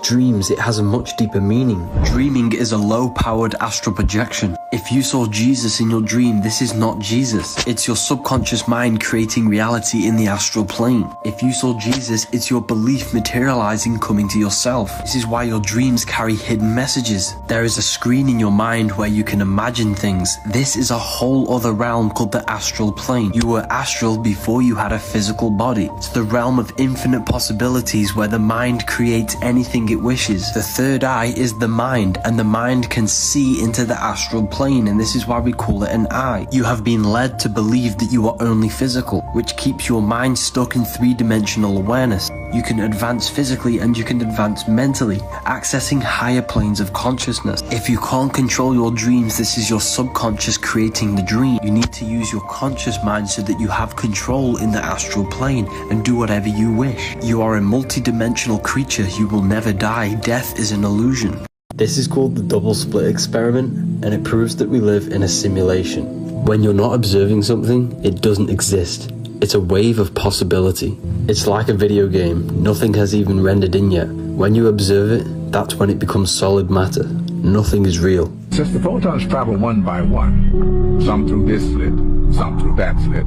Dreams, it has a much deeper meaning. Dreaming is a low-powered astral projection. If you saw Jesus in your dream, this is not Jesus. It's your subconscious mind creating reality in the astral plane. If you saw Jesus, it's your belief materializing coming to yourself. This is why your dreams carry hidden messages. There is a screen in your mind where you can imagine things. This is a whole other realm called the astral plane. You were astral before you had a physical body. It's the realm of infinite possibilities where the mind creates anything it wishes. The third eye is the mind, and the mind can see into the astral plane, and this is why we call it an eye. You have been led to believe that you are only physical, which keeps your mind stuck in three-dimensional awareness. You can advance physically and you can advance mentally, accessing higher planes of consciousness. If you can't control your dreams, this is your subconscious creating the dream. You need to use your conscious mind so that you have control in the astral plane and do whatever you wish. You are a multi-dimensional creature. You will never die. Death is an illusion. This is called the double split experiment, and it proves that we live in a simulation. When you're not observing something, it doesn't exist. It's a wave of possibility. It's like a video game. Nothing has even rendered in yet. When you observe it, that's when it becomes solid matter. Nothing is real. Since the photons travel one by one, some through this slit, some through that slit,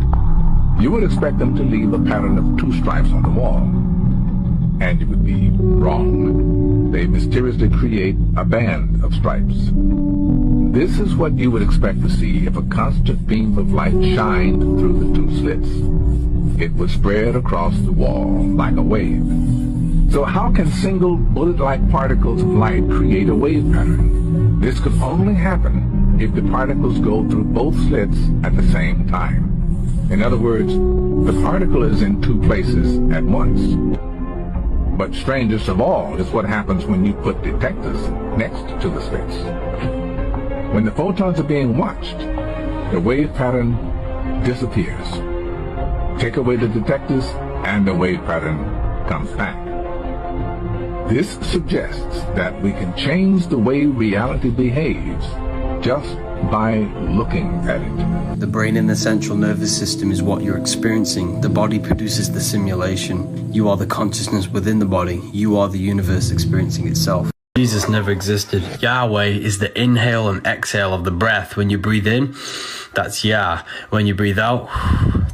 you would expect them to leave a pattern of two stripes on the wall. And you would be wrong. They mysteriously create a band of stripes. This is what you would expect to see if a constant beam of light shined through the two slits. It would spread across the wall like a wave. So how can single bullet-like particles of light create a wave pattern? This could only happen if the particles go through both slits at the same time. In other words, the particle is in two places at once. But strangest of all is what happens when you put detectors next to the slits. When the photons are being watched, the wave pattern disappears. Take away the detectors and the wave pattern comes back. This suggests that we can change the way reality behaves just by looking at it. The brain and the central nervous system is what you're experiencing. The body produces the simulation. You are the consciousness within the body. You are the universe experiencing itself. Jesus never existed. Yahweh is the inhale and exhale of the breath. When you breathe in, that's Yah. When you breathe out,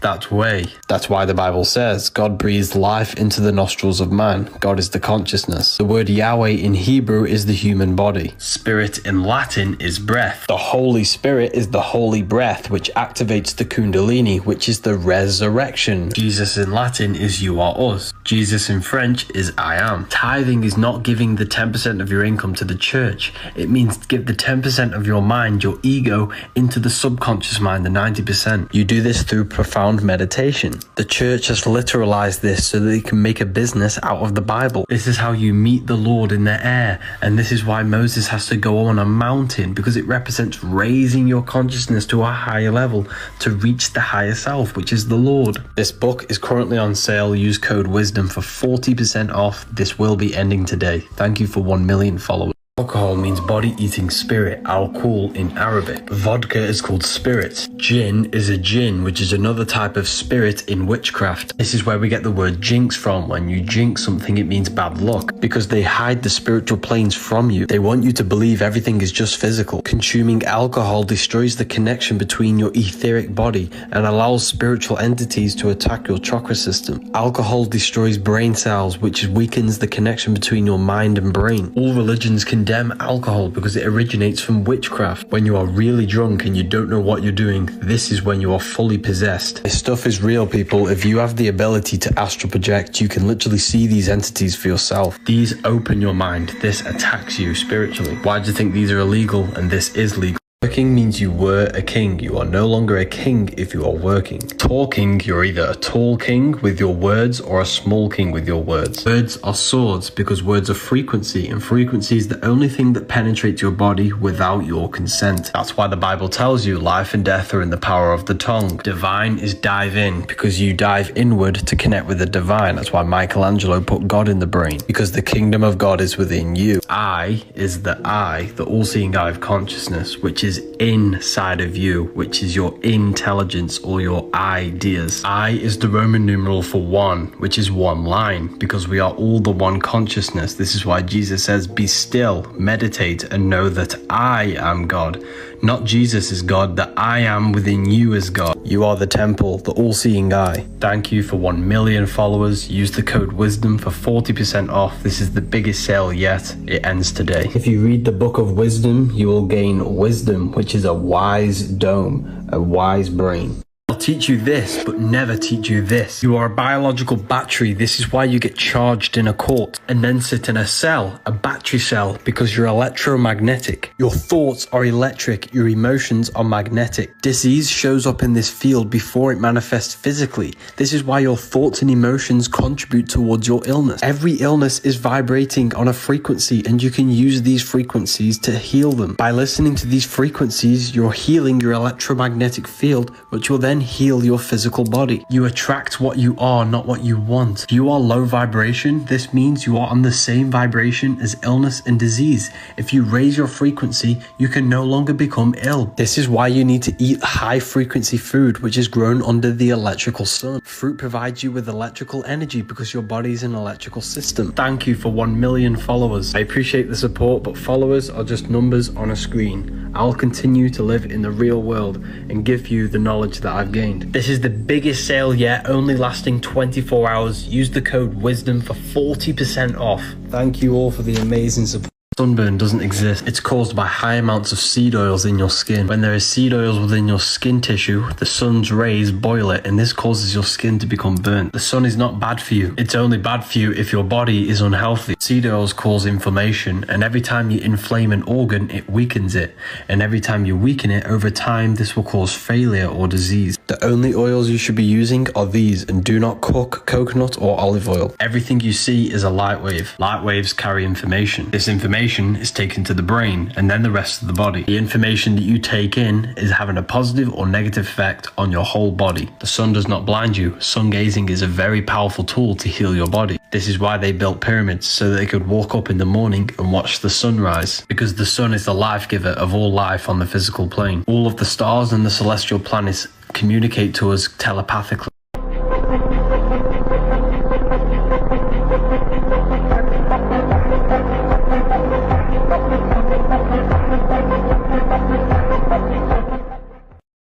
that's Way. That's why the Bible says God breathes life into the nostrils of man. God is the consciousness. The word Yahweh in Hebrew is the human body. Spirit in Latin is breath. The Holy Spirit is the holy breath, which activates the Kundalini, which is the resurrection. Jesus in Latin is you are us. Jesus in French is I am. Tithing is not giving the 10% of your income to the church. It means give the 10% of your mind, your ego, into the subconscious mind, the 90%. You do this through profound meditation. The church has literalized this so that they can make a business out of the Bible. This is how you meet the Lord in the air, and this is why Moses has to go on a mountain, because it represents raising your consciousness to a higher level to reach the higher self, which is the Lord. This book is currently on sale. Use code WISDOM for 40% off. This will be ending today. Thank you for 1 million followers. Alcohol means body-eating spirit, al-Kul in Arabic. Vodka is called spirit. Jinn is a jinn, which is another type of spirit in witchcraft. This is where we get the word jinx from. When you jinx something, it means bad luck, because they hide the spiritual planes from you. They want you to believe everything is just physical. Consuming alcohol destroys the connection between your etheric body and allows spiritual entities to attack your chakra system. Alcohol destroys brain cells, which weakens the connection between your mind and brain. All religions condemn alcohol because it originates from witchcraft. When you are really drunk and you don't know what you're doing, this is when you are fully possessed. This stuff is real, people. If you have the ability to astral project, you can literally see these entities for yourself. These open your mind. This attacks you spiritually. Why do you think these are illegal and this is legal? Working means you were a king. You are no longer a king if you are working. Talking, you're either a tall king with your words or a small king with your words. Words are swords because words are frequency, and frequency is the only thing that penetrates your body without your consent. That's why the Bible tells you life and death are in the power of the tongue. Divine is dive in because you dive inward to connect with the divine. That's why Michelangelo put God in the brain, because the kingdom of God is within you. I is the eye, the all-seeing eye of consciousness, which is is inside of you, which is your intelligence or your ideas. I is the Roman numeral for one, which is one line, because we are all the one consciousness. This is why Jesus says, be still, meditate, and know that I am God. Not Jesus is God, the I am within you is God. You are the temple, the all-seeing eye. Thank you for 1 million followers. Use the code WISDOM for 40% off. This is the biggest sale yet. It ends today. If you read the book of wisdom, you will gain wisdom, which is a wise dome, a wise brain. I'll teach you this, but never teach you this. You are a biological battery. This is why you get charged in a court and then sit in a cell, a battery cell, because you're electromagnetic. Your thoughts are electric, your emotions are magnetic. Disease shows up in this field before it manifests physically. This is why your thoughts and emotions contribute towards your illness. Every illness is vibrating on a frequency, and you can use these frequencies to heal them. By listening to these frequencies, you're healing your electromagnetic field, which will then heal your physical body. You attract what you are, not what you want. If you are low vibration, this means you are on the same vibration as illness and disease. If you raise your frequency, you can no longer become ill. This is why you need to eat high frequency food, which is grown under the electrical sun. Fruit provides you with electrical energy because your body is an electrical system. Thank you for 1 million followers. I appreciate the support, but followers are just numbers on a screen. I'll continue to live in the real world and give you the knowledge that I've gained. This is the biggest sale yet, only lasting 24 hours. Use the code WISDOM for 40% off. Thank you all for the amazing support. Sunburn doesn't exist. It's caused by high amounts of seed oils in your skin. When there is seed oils within your skin tissue, the sun's rays boil it, and this causes your skin to become burnt. The sun is not bad for you. It's only bad for you if your body is unhealthy. Seed oils cause inflammation, and every time you inflame an organ, it weakens it. And every time you weaken it, over time, this will cause failure or disease. The only oils you should be using are these, and do not cook coconut or olive oil. Everything you see is a light wave. Light waves carry information. This information is taken to the brain and then the rest of the body. The information that you take in is having a positive or negative effect on your whole body. The sun does not blind you. Sun gazing is a very powerful tool to heal your body. This is why they built pyramids, so that they could walk up in the morning and watch the sunrise, because the sun is the life giver of all life on the physical plane. All of the stars and the celestial planets communicate to us telepathically.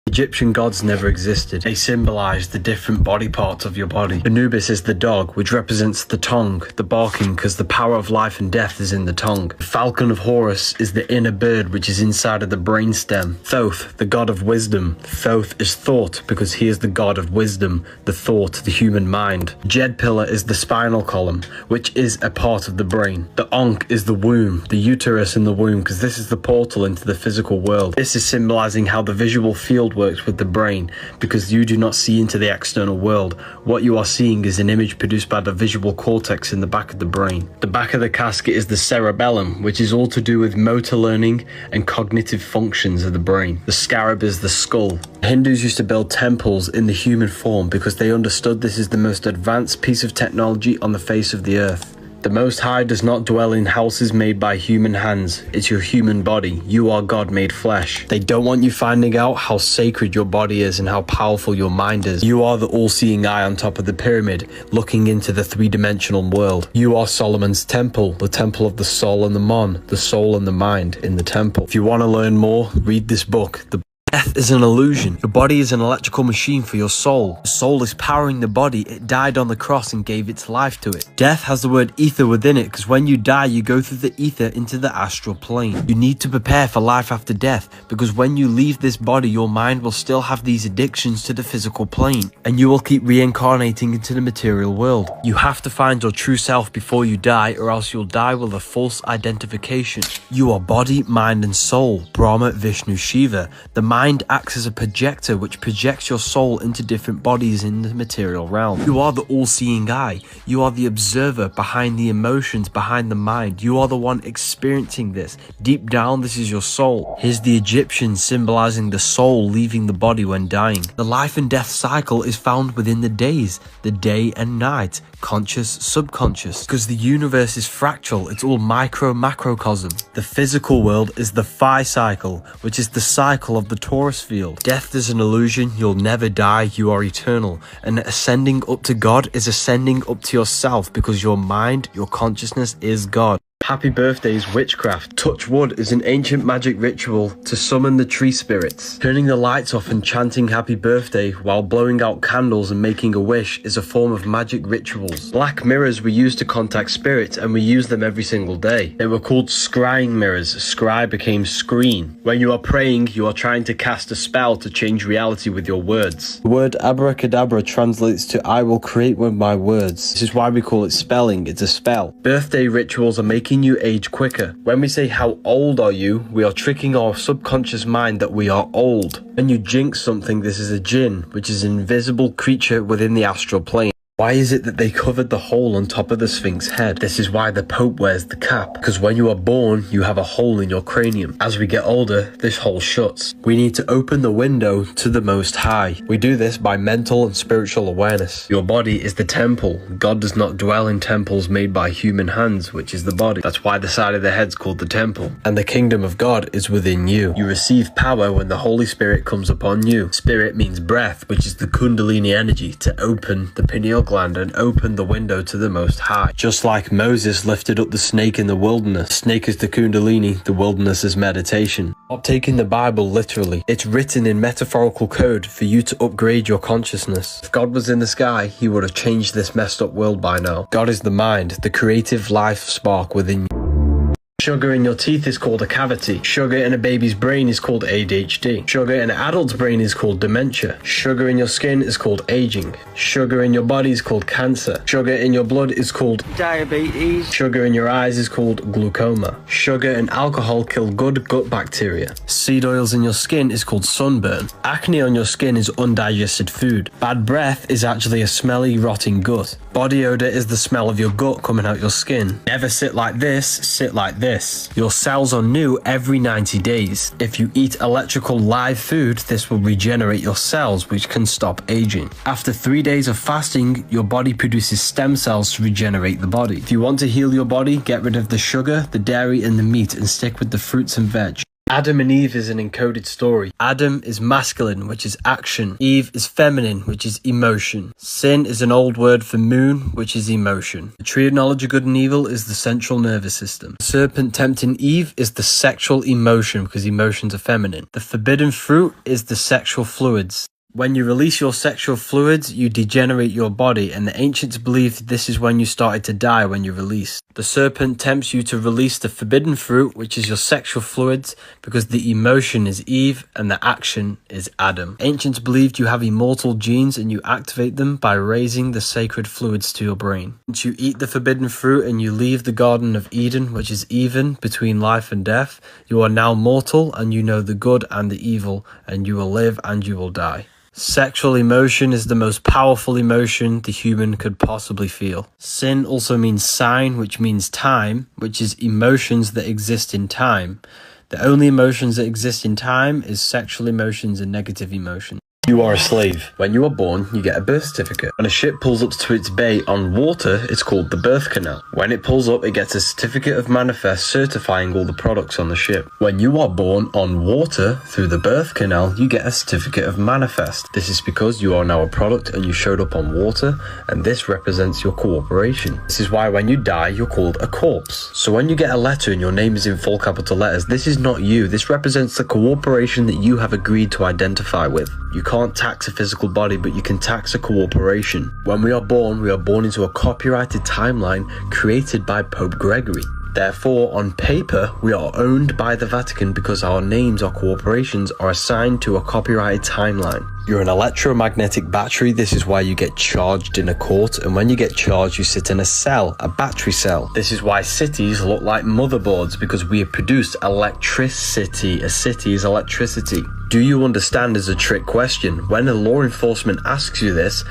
Egyptian gods never existed. They symbolize the different body parts of your body. Anubis is the dog, which represents the tongue, the barking, because the power of life and death is in the tongue. The falcon of Horus is the inner bird, which is inside of the brainstem. Thoth, the god of wisdom. Thoth is thought, because he is the god of wisdom, the thought, the human mind. Jed pillar is the spinal column, which is a part of the brain. The Ankh is the womb, the uterus in the womb, because this is the portal into the physical world. This is symbolizing how the visual field works with the brain, because you do not see into the external world. What you are seeing is an image produced by the visual cortex in the back of the brain. The back of the casket is the cerebellum, which is all to do with motor learning and cognitive functions of the brain. The scarab is the skull. Hindus used to build temples in the human form because they understood this is the most advanced piece of technology on the face of the earth. The Most High does not dwell in houses made by human hands. It's your human body. You are God made flesh. They don't want you finding out how sacred your body is and how powerful your mind is. You are the all-seeing eye on top of the pyramid, looking into the three-dimensional world. You are Solomon's temple, the temple of the soul and the mon, the soul and the mind in the temple. If you want to learn more, read this book. Death is an illusion. Your body is an electrical machine for your soul. The soul is powering the body. It died on the cross and gave its life to it. Death has the word ether within it, because when you die, you go through the ether into the astral plane. You need to prepare for life after death, because when you leave this body, your mind will still have these addictions to the physical plane, and you will keep reincarnating into the material world. You have to find your true self before you die, or else you'll die with a false identification. You are body, mind, and soul. Brahma, Vishnu, Shiva. The mind acts as a projector which projects your soul into different bodies in the material realm. You are the all-seeing eye. You are the observer behind the emotions, behind the mind. You are the one experiencing this. Deep down, this is your soul. Here's the Egyptian symbolizing the soul leaving the body when dying. The life and death cycle is found within the days, the day and night. conscious, subconscious, because the universe is fractal, it's all macrocosm. The physical world is the phi cycle, which is the cycle of the torus field. Death is an illusion, you'll never die, you are eternal. And ascending up to God is ascending up to yourself, because your mind, your consciousness is God. Happy birthday is witchcraft. Touch wood is an ancient magic ritual to summon the tree spirits. Turning the lights off and chanting happy birthday while blowing out candles and making a wish is a form of magic rituals. Black mirrors were used to contact spirits, and we use them every single day. They were called scrying mirrors. Scry became screen. When you are praying, you are trying to cast a spell to change reality with your words. The word abracadabra translates to I will create with my words. This is why we call it spelling. It's a spell. Birthday rituals are making you age quicker. When we say how old are you, we are tricking our subconscious mind that we are old. When you jinx something, this is a jinn, which is an invisible creature within the astral plane. Why is it that they covered the hole on top of the Sphinx head? This is why the Pope wears the cap, because when you are born, you have a hole in your cranium. As we get older, this hole shuts. We need to open the window to the Most High. We do this by mental and spiritual awareness. Your body is the temple. God does not dwell in temples made by human hands, which is the body. That's why the side of the head's called the temple. And the kingdom of God is within you. You receive power when the Holy Spirit comes upon you. Spirit means breath, which is the Kundalini energy, to open the pineal gland and open the window to the Most High. Just like Moses lifted up the snake in the wilderness. Snake is the Kundalini, the wilderness is meditation. Stop taking the Bible literally. It's written in metaphorical code for you to upgrade your consciousness. If God was in the sky, he would have changed this messed up world by now. God is the mind, the creative life spark within you. Sugar in your teeth is called a cavity. Sugar in a baby's brain is called ADHD. Sugar in an adult's brain is called dementia. Sugar in your skin is called aging. Sugar in your body is called cancer. Sugar in your blood is called diabetes. Sugar in your eyes is called glaucoma. Sugar and alcohol kill good gut bacteria. Seed oils in your skin is called sunburn. Acne on your skin is undigested food. Bad breath is actually a smelly, rotting gut. Body odor is the smell of your gut coming out your skin. Never sit like this, sit like this. Your cells are new every 90 days. If you eat electrical live food, this will regenerate your cells, which can stop aging. After 3 days of fasting, your body produces stem cells to regenerate the body. If you want to heal your body, get rid of the sugar, the dairy, and the meat, and stick with the fruits and veg. Adam and Eve is an encoded story. Adam is masculine, which is action. Eve is feminine, which is emotion. Sin is an old word for moon, which is emotion. The tree of knowledge of good and evil is the central nervous system. The serpent tempting Eve is the sexual emotion, because emotions are feminine. The forbidden fruit is the sexual fluids. When you release your sexual fluids, you degenerate your body, and the ancients believed this is when you started to die when you release. The serpent tempts you to release the forbidden fruit, which is your sexual fluids, because the emotion is Eve and the action is Adam. Ancients believed you have immortal genes and you activate them by raising the sacred fluids to your brain. Once you eat the forbidden fruit and you leave the Garden of Eden, which is even between life and death, you are now mortal and you know the good and the evil, and you will live and you will die. Sexual emotion is the most powerful emotion the human could possibly feel. Sin also means sign, which means time, which is emotions that exist in time. The only emotions that exist in time is sexual emotions and negative emotions. You are a slave. When you are born, you get a birth certificate. When a ship pulls up to its bay on water, it's called the birth canal. When it pulls up, it gets a certificate of manifest certifying all the products on the ship. When you are born on water through the birth canal, you get a certificate of manifest. This is because you are now a product and you showed up on water, and this represents your cooperation. This is why when you die, you're called a corpse. So when you get a letter and your name is in full capital letters, this is not you. This represents the cooperation that you have agreed to identify with. You can't tax a physical body, but you can tax a cooperation. When we are born into a copyrighted timeline created by Pope Gregory. Therefore, on paper, we are owned by the Vatican because our names, our corporations, are assigned to a copyrighted timeline. You're an electromagnetic battery. This is why you get charged in a court, and when you get charged, you sit in a cell, a battery cell. This is why cities look like motherboards, because we have produced electricity. A city is electricity. Do you understand is a trick question. When a law enforcement asks you this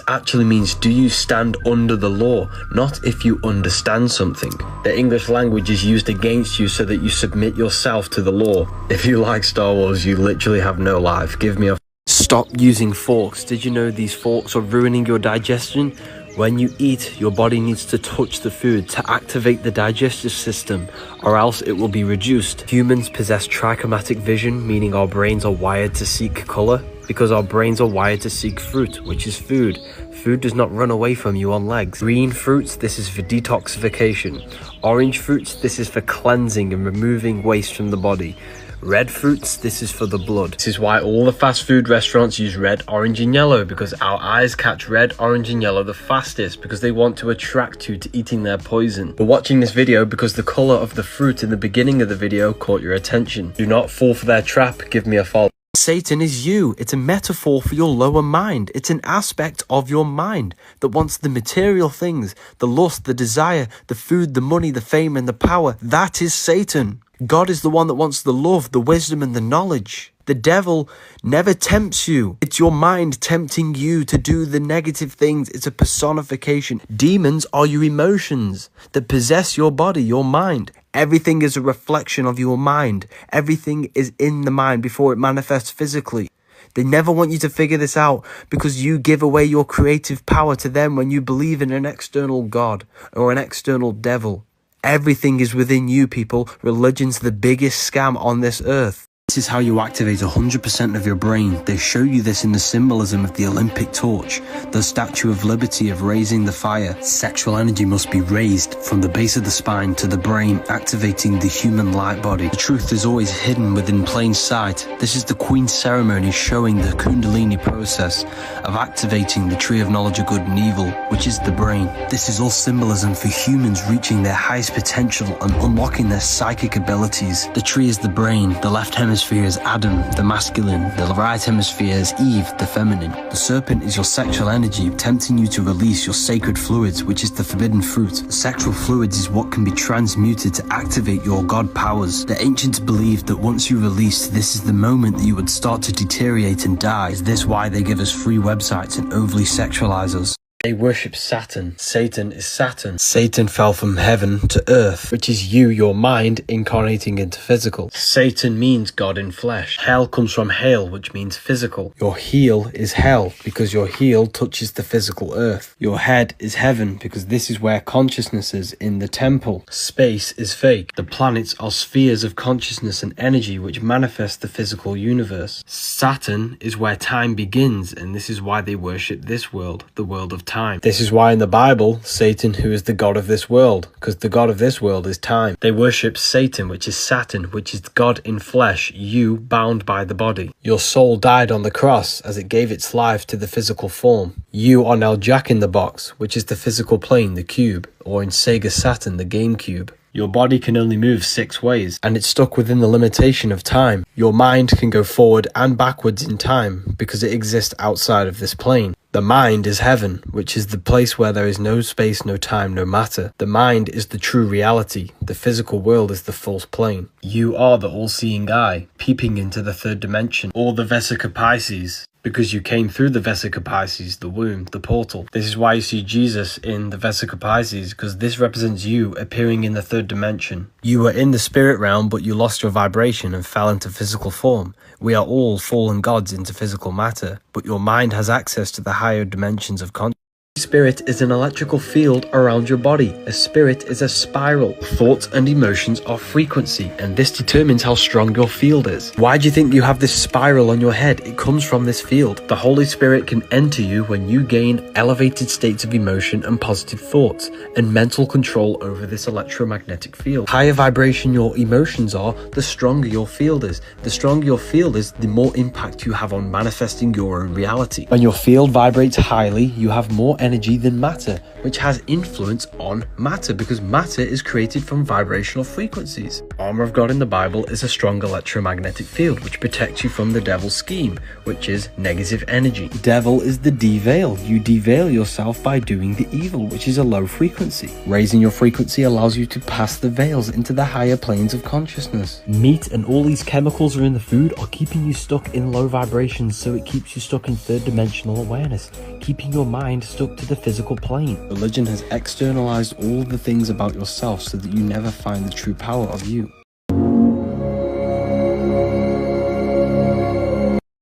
actually means do you stand under the law, not if you understand something. The English language is used against you so that you submit yourself to the law. If you like Star Wars, you literally have no life. Give me a... Stop using forks. Did you know these forks are ruining your digestion? When you eat, your body needs to touch the food to activate the digestive system, or else it will be reduced. Humans possess trichromatic vision, meaning our brains are wired to seek color, because our brains are wired to seek fruit, which is food. Food does not run away from you on legs. Green fruits, this is for detoxification. Orange fruits, this is for cleansing and removing waste from the body. Red fruits, this is for the blood. This is why all the fast food restaurants use red, orange and yellow, because our eyes catch red, orange and yellow the fastest, because they want to attract you to eating their poison. We're watching this video because the color of the fruit in the beginning of the video caught your attention. Do not fall for their trap. Give me a follow. Satan is you. It's a metaphor for your lower mind. It's an aspect of your mind that wants the material things, the lust, the desire, the food, the money, the fame and the power. That is Satan. God is the one that wants the love, the wisdom and the knowledge. The devil never tempts you. It's your mind tempting you to do the negative things. It's a personification. Demons are your emotions that possess your body, your mind. Everything is a reflection of your mind. Everything is in the mind before it manifests physically. They never want you to figure this out because you give away your creative power to them when you believe in an external God or an external devil. Everything is within you, people. Religion's the biggest scam on this earth. This is how you activate 100% of your brain. They show you this in the symbolism of the Olympic torch, the Statue of Liberty of raising the fire. Sexual energy must be raised from the base of the spine to the brain, activating the human light body. The truth is always hidden within plain sight. This is the Queen's ceremony showing the Kundalini process of activating the tree of knowledge of good and evil, which is the brain. This is all symbolism for humans reaching their highest potential and unlocking their psychic abilities. The tree is the brain, the left hemisphere is Adam, the masculine, the right hemisphere is Eve, the feminine. The serpent is your sexual energy, tempting you to release your sacred fluids, which is the forbidden fruit. The sexual fluids is what can be transmuted to activate your god powers. The ancients believed that once you release, this is the moment that you would start to deteriorate and die. Is this why they give us free websites and overly sexualize us? They worship Saturn. Satan is Saturn. Satan fell from heaven to earth, which is you, your mind, incarnating into physical. Satan means God in flesh. Hell comes from hail, which means physical. Your heel is hell, because your heel touches the physical earth. Your head is heaven, because this is where consciousness is, in the temple. Space is fake. The planets are spheres of consciousness and energy, which manifest the physical universe. Saturn is where time begins, and this is why they worship this world, the world of time. This is why in the Bible, Satan, who is the god of this world, because the god of this world is time. They worship Satan, which is Saturn, which is God in flesh, you bound by the body. Your soul died on the cross as it gave its life to the physical form. You are now Jack in the Box, which is the physical plane, the cube, or in Sega Saturn, the GameCube. Your body can only move 6 ways, and it's stuck within the limitation of time. Your mind can go forward and backwards in time because it exists outside of this plane. The mind is heaven, which is the place where there is no space, no time, no matter. The mind is the true reality. The physical world is the false plane. You are the all-seeing eye, peeping into the third dimension, or the Vesica Pisces. Because you came through the Vesica Pisces, the womb, the portal. This is why you see Jesus in the Vesica Pisces, because this represents you appearing in the third dimension. You were in the spirit realm, but you lost your vibration and fell into physical form. We are all fallen gods into physical matter, but your mind has access to the higher dimensions of consciousness. Spirit is an electrical field around your body. A spirit is a spiral. Thoughts and emotions are frequency, and this determines how strong your field is. Why do you think you have this spiral on your head? It comes from this field. The Holy Spirit can enter you when you gain elevated states of emotion and positive thoughts and mental control over this electromagnetic field. Higher vibration your emotions are, the stronger your field is. The stronger your field is, the more impact you have on manifesting your own reality. When your field vibrates highly, you have more energy than matter, which has influence on matter because matter is created from vibrational frequencies. Armor of God in the Bible is a strong electromagnetic field which protects you from the devil's scheme, which is negative energy. Devil is the deveil. You deveil yourself by doing the evil, which is a low frequency. Raising your frequency allows you to pass the veils into the higher planes of consciousness. Meat and all these chemicals are in the food are keeping you stuck in low vibrations, so it keeps you stuck in third dimensional awareness, keeping your mind stuck to the physical plane. Religion has externalized all the things about yourself so that you never find the true power of you.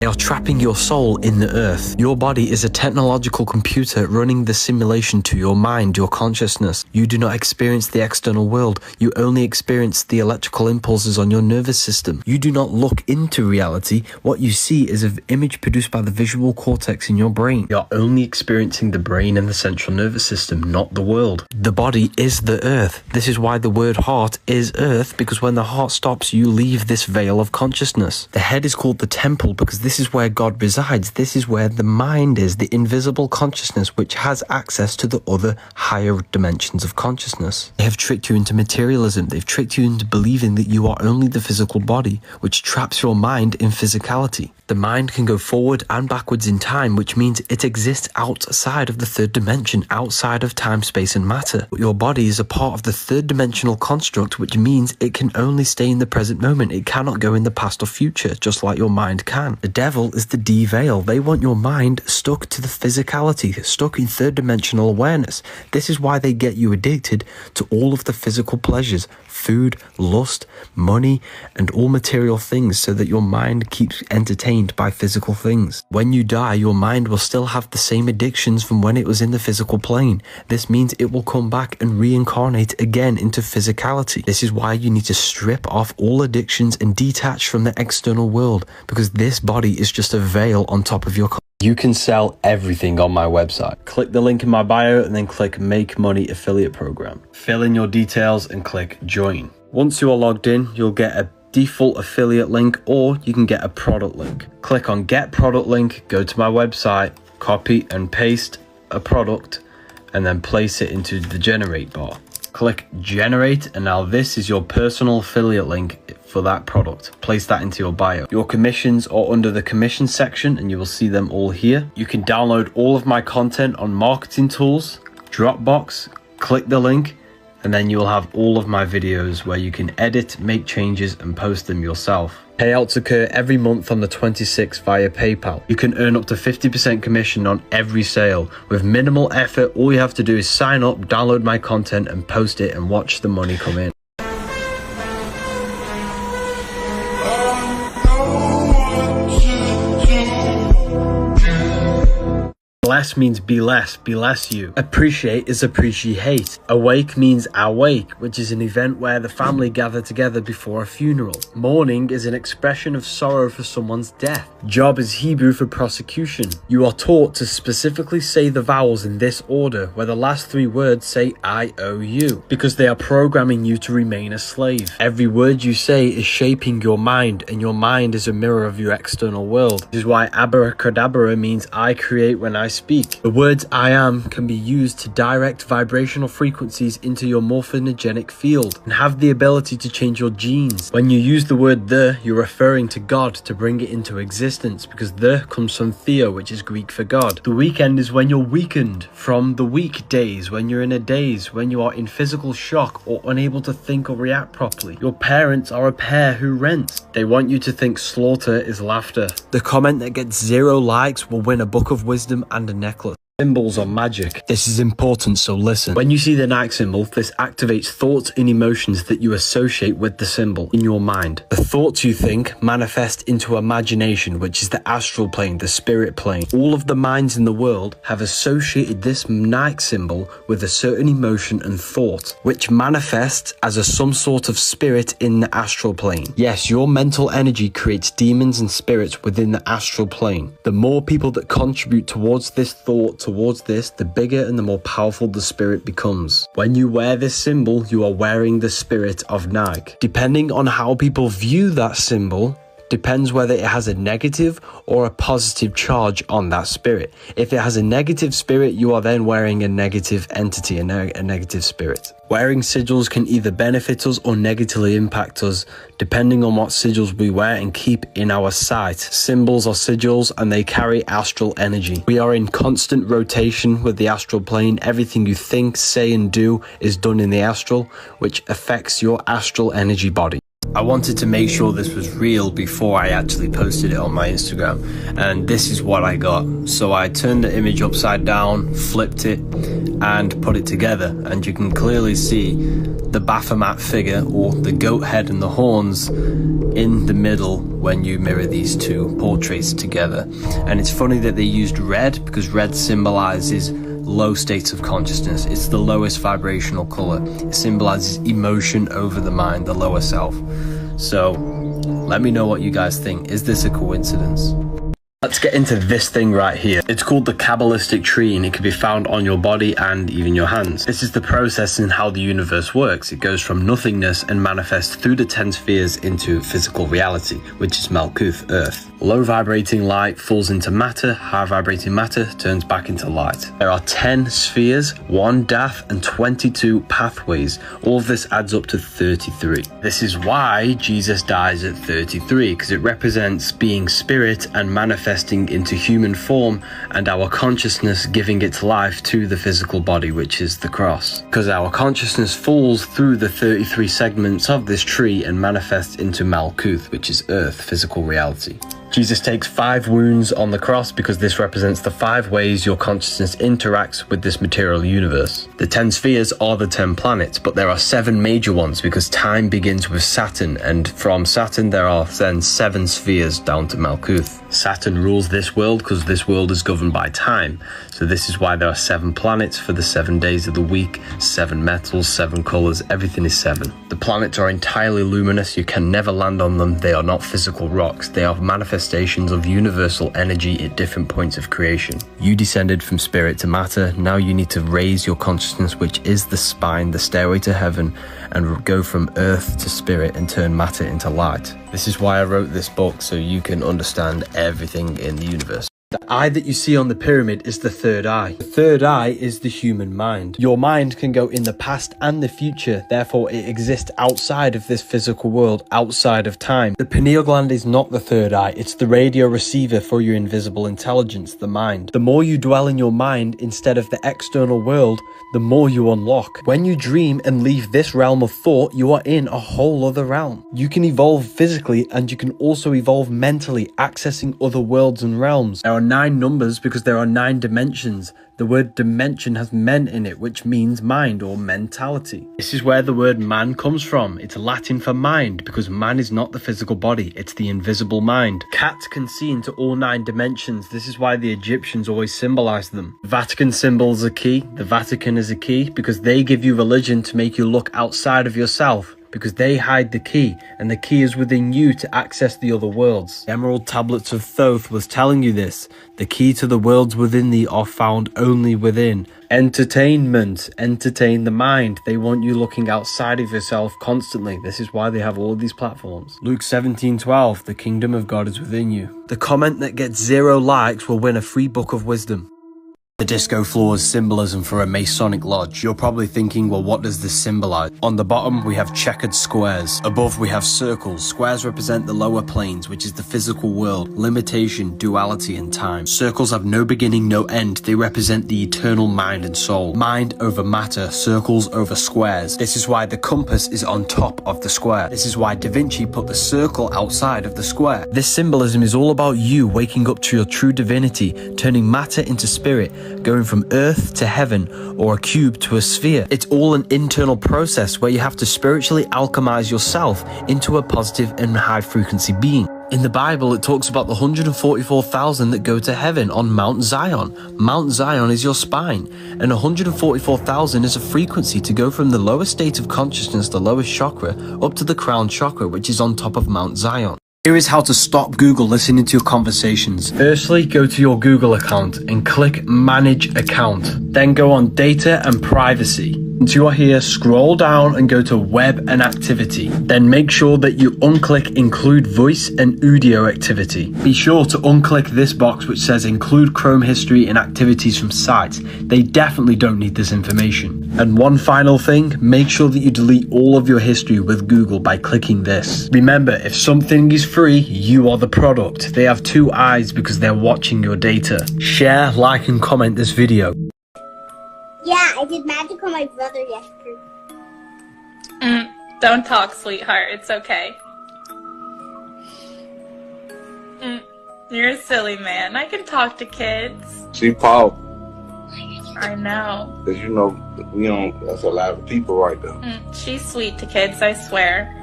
They are trapping your soul in the earth. Your body is a technological computer running the simulation to your mind, your consciousness. You do not experience the external world. You only experience the electrical impulses on your nervous system. You do not look into reality. What you see is an image produced by the visual cortex in your brain. You are only experiencing the brain and the central nervous system, not the world. The body is the earth. This is why the word heart is earth, because when the heart stops, you leave this veil of consciousness. The head is called the temple because this is where God resides. This is where the mind is, the invisible consciousness which has access to the other higher dimensions of consciousness. They have tricked you into materialism. They've tricked you into believing that you are only the physical body, which traps your mind in physicality. The mind can go forward and backwards in time, which means it exists outside of the third dimension, outside of time, space and matter. But your body is a part of the third dimensional construct, which means it can only stay in the present moment. It cannot go in the past or future, just like your mind can. The devil is the de-veil. They want your mind stuck to the physicality, stuck in third dimensional awareness. This is why they get you addicted to all of the physical pleasures, food, lust, money, and all material things, so that your mind keeps entertained by physical things. When you die, your mind will still have the same addictions from when it was in the physical plane. This means it will come back and reincarnate again into physicality. This is why you need to strip off all addictions and detach from the external world, because this body is just a veil on top of your You can sell everything on my website. Click the link in my bio and then click Make Money Affiliate Program. Fill in your details and click Join. Once you are logged in, you'll get a default affiliate link, or you can get a product link. Click on Get Product Link, go to my website, copy and paste a product, and then place it into the Generate bar. Click Generate, and now this is your personal affiliate link for that product. Place that into your bio. Your commissions are under the commission section, and you will see them all here. You can download all of my content on Marketing Tools, Dropbox. Click the link, and then you will have all of my videos where you can edit, make changes, and post them yourself. Payouts occur every month on the 26th via PayPal. You can earn up to 50% commission on every sale. With minimal effort, all you have to do is sign up, download my content, and post it, and watch the money come in. Bless means be less you. Appreciate is appreciate. Awake means awake, which is an event where the family gather together before a funeral. Mourning is an expression of sorrow for someone's death. Job is Hebrew for prosecution. You are taught to specifically say the vowels in this order, where the last three words say I-O-U, because they are programming you to remain a slave. Every word you say is shaping your mind, and your mind is a mirror of your external world. This is why abracadabra means I create when I speak. The words I am can be used to direct vibrational frequencies into your morphogenetic field and have the ability to change your genes. When you use the word the, you're referring to God to bring it into existence, because the comes from theo, which is Greek for God. The weekend is when you're weakened from the weekdays, when you're in a daze, when you are in physical shock or unable to think or react properly. Your parents are a pair who rent. They want you to think slaughter is laughter. The comment that gets 0 likes will win a book of wisdom and a necklace. Symbols are magic. This is important, so listen. When you see the Nike symbol, this activates thoughts and emotions that you associate with the symbol in your mind. The thoughts you think manifest into imagination, which is the astral plane, the spirit plane. All of the minds in the world have associated this Nike symbol with a certain emotion and thought, which manifests as some sort of spirit in the astral plane. Yes, your mental energy creates demons and spirits within the astral plane. The more people that contribute towards this thought, towards this, the bigger and the more powerful the spirit becomes. When you wear this symbol, you are wearing the spirit of Nike. Depending on how people view that symbol, depends whether it has a negative or a positive charge on that spirit. If it has a negative spirit, you are then wearing a negative entity, a negative spirit. Wearing sigils can either benefit us or negatively impact us, depending on what sigils we wear and keep in our sight. Symbols are sigils, and they carry astral energy. We are in constant rotation with the astral plane. Everything you think, say, and do is done in the astral, which affects your astral energy body. I wanted to make sure this was real before I actually posted it on my Instagram, and this is what I got. So I turned the image upside down, flipped it, and put it together, and you can clearly see the Baphomet figure, or the goat head and the horns, in the middle when you mirror these two portraits together. And it's funny that they used red, because red symbolizes low states of consciousness. It's the lowest vibrational color. It symbolizes emotion over the mind, the lower self. So let me know what you guys think. Is this a coincidence? Let's get into this thing right here. It's called the Kabbalistic tree, and it can be found on your body and even your hands. This is the process in how the universe works. It goes from nothingness and manifests through the 10 spheres into physical reality, which is Malkuth, Earth. Low vibrating light falls into matter, high vibrating matter turns back into light. There are 10 spheres, 1 dath, and 22 pathways. All of this adds up to 33. This is why Jesus dies at 33, because it represents being spirit and manifesting into human form, and our consciousness giving its life to the physical body, which is the cross. Because our consciousness falls through the 33 segments of this tree and manifests into Malkuth, which is Earth, physical reality. Jesus takes 5 wounds on the cross because this represents the 5 ways your consciousness interacts with this material universe. The 10 spheres are the 10 planets, but there are 7 major ones because time begins with Saturn, and from Saturn there are then 7 spheres down to Malkuth. Saturn rules this world because this world is governed by time. So this is why there are 7 planets for the 7 days of the week, 7 metals, 7 colors, everything is 7. The planets are entirely luminous, you can never land on them, they are not physical rocks, they are manifestations of universal energy at different points of creation. You descended from spirit to matter, now you need to raise your consciousness, which is the spine, the stairway to heaven, and go from earth to spirit and turn matter into light. This is why I wrote this book, so you can understand everything in the universe. The eye that you see on the pyramid is the third eye. The third eye is the human mind. Your mind can go in the past and the future, therefore it exists outside of this physical world, outside of time. The pineal gland is not the third eye, it's the radio receiver for your invisible intelligence, the mind. The more you dwell in your mind instead of the external world, the more you unlock. When you dream and leave this realm of thought, you are in a whole other realm. You can evolve physically, and you can also evolve mentally, accessing other worlds and realms. There are 9 numbers because there are 9 dimensions. The word dimension has men in it, which means mind or mentality. This is where the word man comes from. It's Latin for mind, because man is not the physical body, it's the invisible mind. Cats can see into all 9 dimensions. This is why the Egyptians always symbolize them. Vatican symbols are key. The Vatican is a key because they give you religion to make you look outside of yourself, because they hide the key, and the key is within you to access the other worlds. The Emerald Tablets of Thoth was telling you this. The key to the worlds within thee are found only within. Entertainment, entertain the mind. They want you looking outside of yourself constantly. This is why they have all of these platforms. Luke 17:12, the kingdom of God is within you. The comment that gets 0 likes will win a free book of wisdom. The disco floor is symbolism for a Masonic lodge. You're probably thinking, well, what does this symbolize? On the bottom, we have checkered squares. Above, we have circles. Squares represent the lower planes, which is the physical world, limitation, duality, and time. Circles have no beginning, no end. They represent the eternal mind and soul. Mind over matter, circles over squares. This is why the compass is on top of the square. This is why Da Vinci put the circle outside of the square. This symbolism is all about you waking up to your true divinity, turning matter into spirit, going from earth to heaven, or a cube to a sphere. It's all an internal process where you have to spiritually alchemize yourself into a positive and high frequency being. In the Bible, it talks about the 144,000 that go to heaven on Mount Zion. Mount Zion is your spine, and 144,000 is a frequency to go from the lowest state of consciousness, the lowest chakra, up to the crown chakra, which is on top of Mount Zion. Here is how to stop Google listening to your conversations. Firstly, go to your Google account and click Manage Account. Then go on Data and Privacy. Once you are here, scroll down and go to Web and Activity. Then make sure that you unclick Include Voice and Audio Activity. Be sure to unclick this box which says Include Chrome History and Activities from Sites. They definitely don't need this information. And one final thing, make sure that you delete all of your history with Google by clicking this. Remember, if something is free, you are the product. They have 2 eyes because they're watching your data. Share, like, and comment this video. Yeah, I did magic on my brother yesterday. Don't talk, sweetheart. It's okay. You're a silly man. I can talk to kids. See, Paul. I know. Because you know, we don't, that's a lot of people right there. She's sweet to kids, I swear.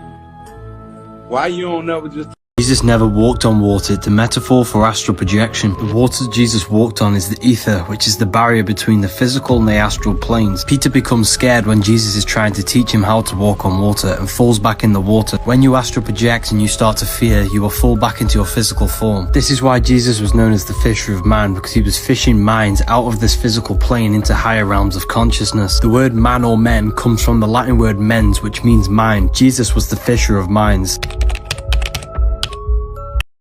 Why you don't never just... Jesus never walked on water, the metaphor for astral projection. The water Jesus walked on is the ether, which is the barrier between the physical and the astral planes. Peter becomes scared when Jesus is trying to teach him how to walk on water and falls back in the water. When you astral project and you start to fear, you will fall back into your physical form. This is why Jesus was known as the fisher of man, because he was fishing minds out of this physical plane into higher realms of consciousness. The word man or men comes from the Latin word mens, which means mind. Jesus was the fisher of minds.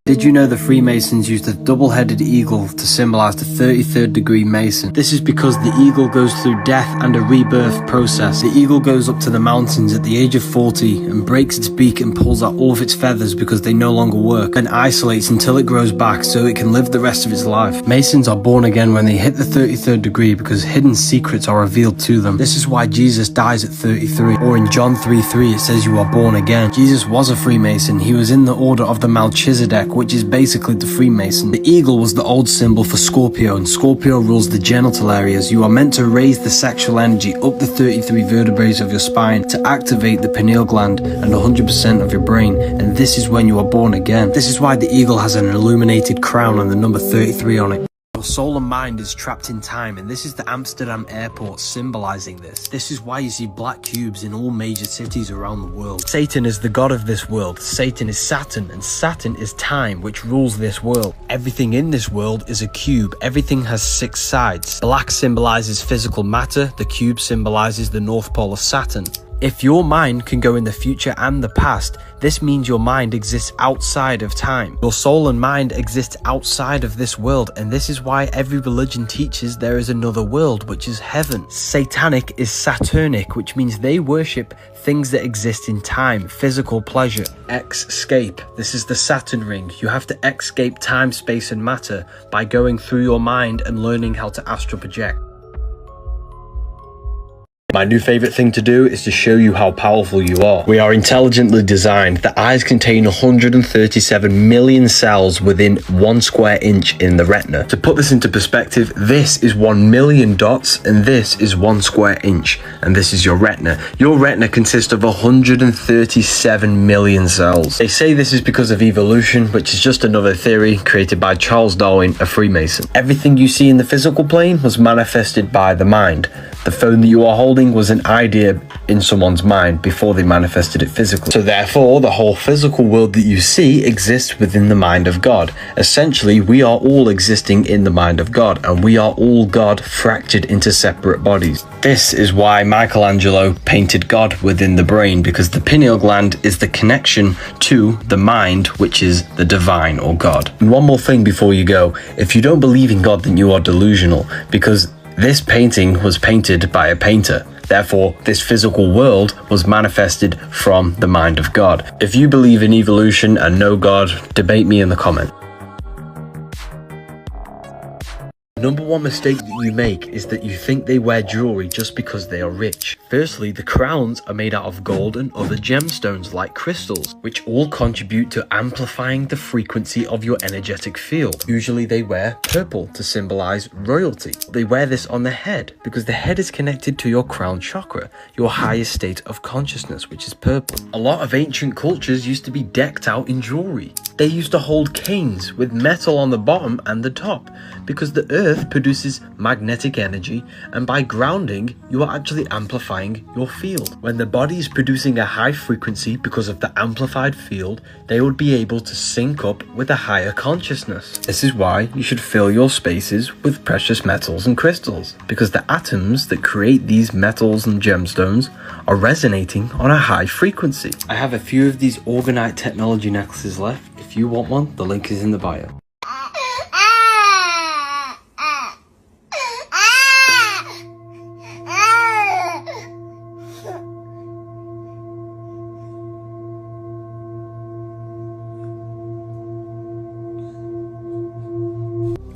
Did you know the Freemasons used a double-headed eagle to symbolize the 33rd degree Mason? This is because the eagle goes through death and a rebirth process. The eagle goes up to the mountains at the age of 40 and breaks its beak and pulls out all of its feathers because they no longer work, and isolates until it grows back so it can live the rest of its life. Masons are born again when they hit the 33rd degree because hidden secrets are revealed to them. This is why Jesus dies at 33, or in John 3:3 it says you are born again. Jesus was a Freemason. He was in the order of the Melchizedek, which is basically the Freemason. The eagle was the old symbol for Scorpio, and Scorpio rules the genital areas. You are meant to raise the sexual energy up the 33 vertebrae of your spine to activate the pineal gland and 100% of your brain, and this is when you are born again. This is why the eagle has an illuminated crown and the number 33 on it. Your soul and mind is trapped in time, and this is the Amsterdam airport symbolizing this. This is why you see black cubes in all major cities around the world. Satan is the god of this world. Satan is Saturn, and Saturn is time, which rules this world. Everything in this world is a cube. Everything has 6 sides. Black symbolizes physical matter. The cube symbolizes the North Pole of Saturn. If your mind can go in the future and the past, this means your mind exists outside of time. Your soul and mind exist outside of this world, and this is why every religion teaches there is another world, which is heaven. Satanic is Saturnic, which means they worship things that exist in time, physical pleasure. Escape. This is the Saturn ring. You have to escape time, space, and matter by going through your mind and learning how to astral project. My new favorite thing to do is to show you how powerful you are. We are intelligently designed. The eyes contain 137 million cells within 1 square inch in the retina. To put this into perspective, this is 1 million dots and this is 1 square inch, and this is your retina. Your retina consists of 137 million cells. They say this is because of evolution, which is just another theory created by Charles Darwin, a Freemason. Everything you see in the physical plane was manifested by the mind. The phone that you are holding was an idea in someone's mind before they manifested it physically. So therefore, the whole physical world that you see exists within the mind of God. Essentially, we are all existing in the mind of God, and we are all God fractured into separate bodies. This is why Michelangelo painted God within the brain, because the pineal gland is the connection to the mind, which is the divine or God. And one more thing before you go, if you don't believe in God, then you are delusional, because this painting was painted by a painter. Therefore, this physical world was manifested from the mind of God. If you believe in evolution and know God, debate me in the comments. Number one mistake that you make is that you think they wear jewelry just because they are rich. Firstly, the crowns are made out of gold and other gemstones like crystals, which all contribute to amplifying the frequency of your energetic field. Usually they wear purple to symbolize royalty. They wear this on the head because the head is connected to your crown chakra, your highest state of consciousness, which is purple. A lot of ancient cultures used to be decked out in jewelry. They used to hold canes with metal on the bottom and the top because the earth produces magnetic energy, and by grounding, you are actually amplifying your field. When the body is producing a high frequency because of the amplified field, they would be able to sync up with a higher consciousness. This is why you should fill your spaces with precious metals and crystals, because the atoms that create these metals and gemstones are resonating on a high frequency. I have a few of these Orgonite technology necklaces left. If you want one, the link is in the bio.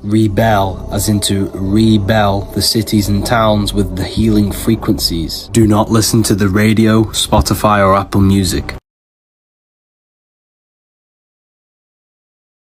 Rebel, as into rebel the cities and towns with the healing frequencies. Do not listen to the radio, Spotify or Apple Music.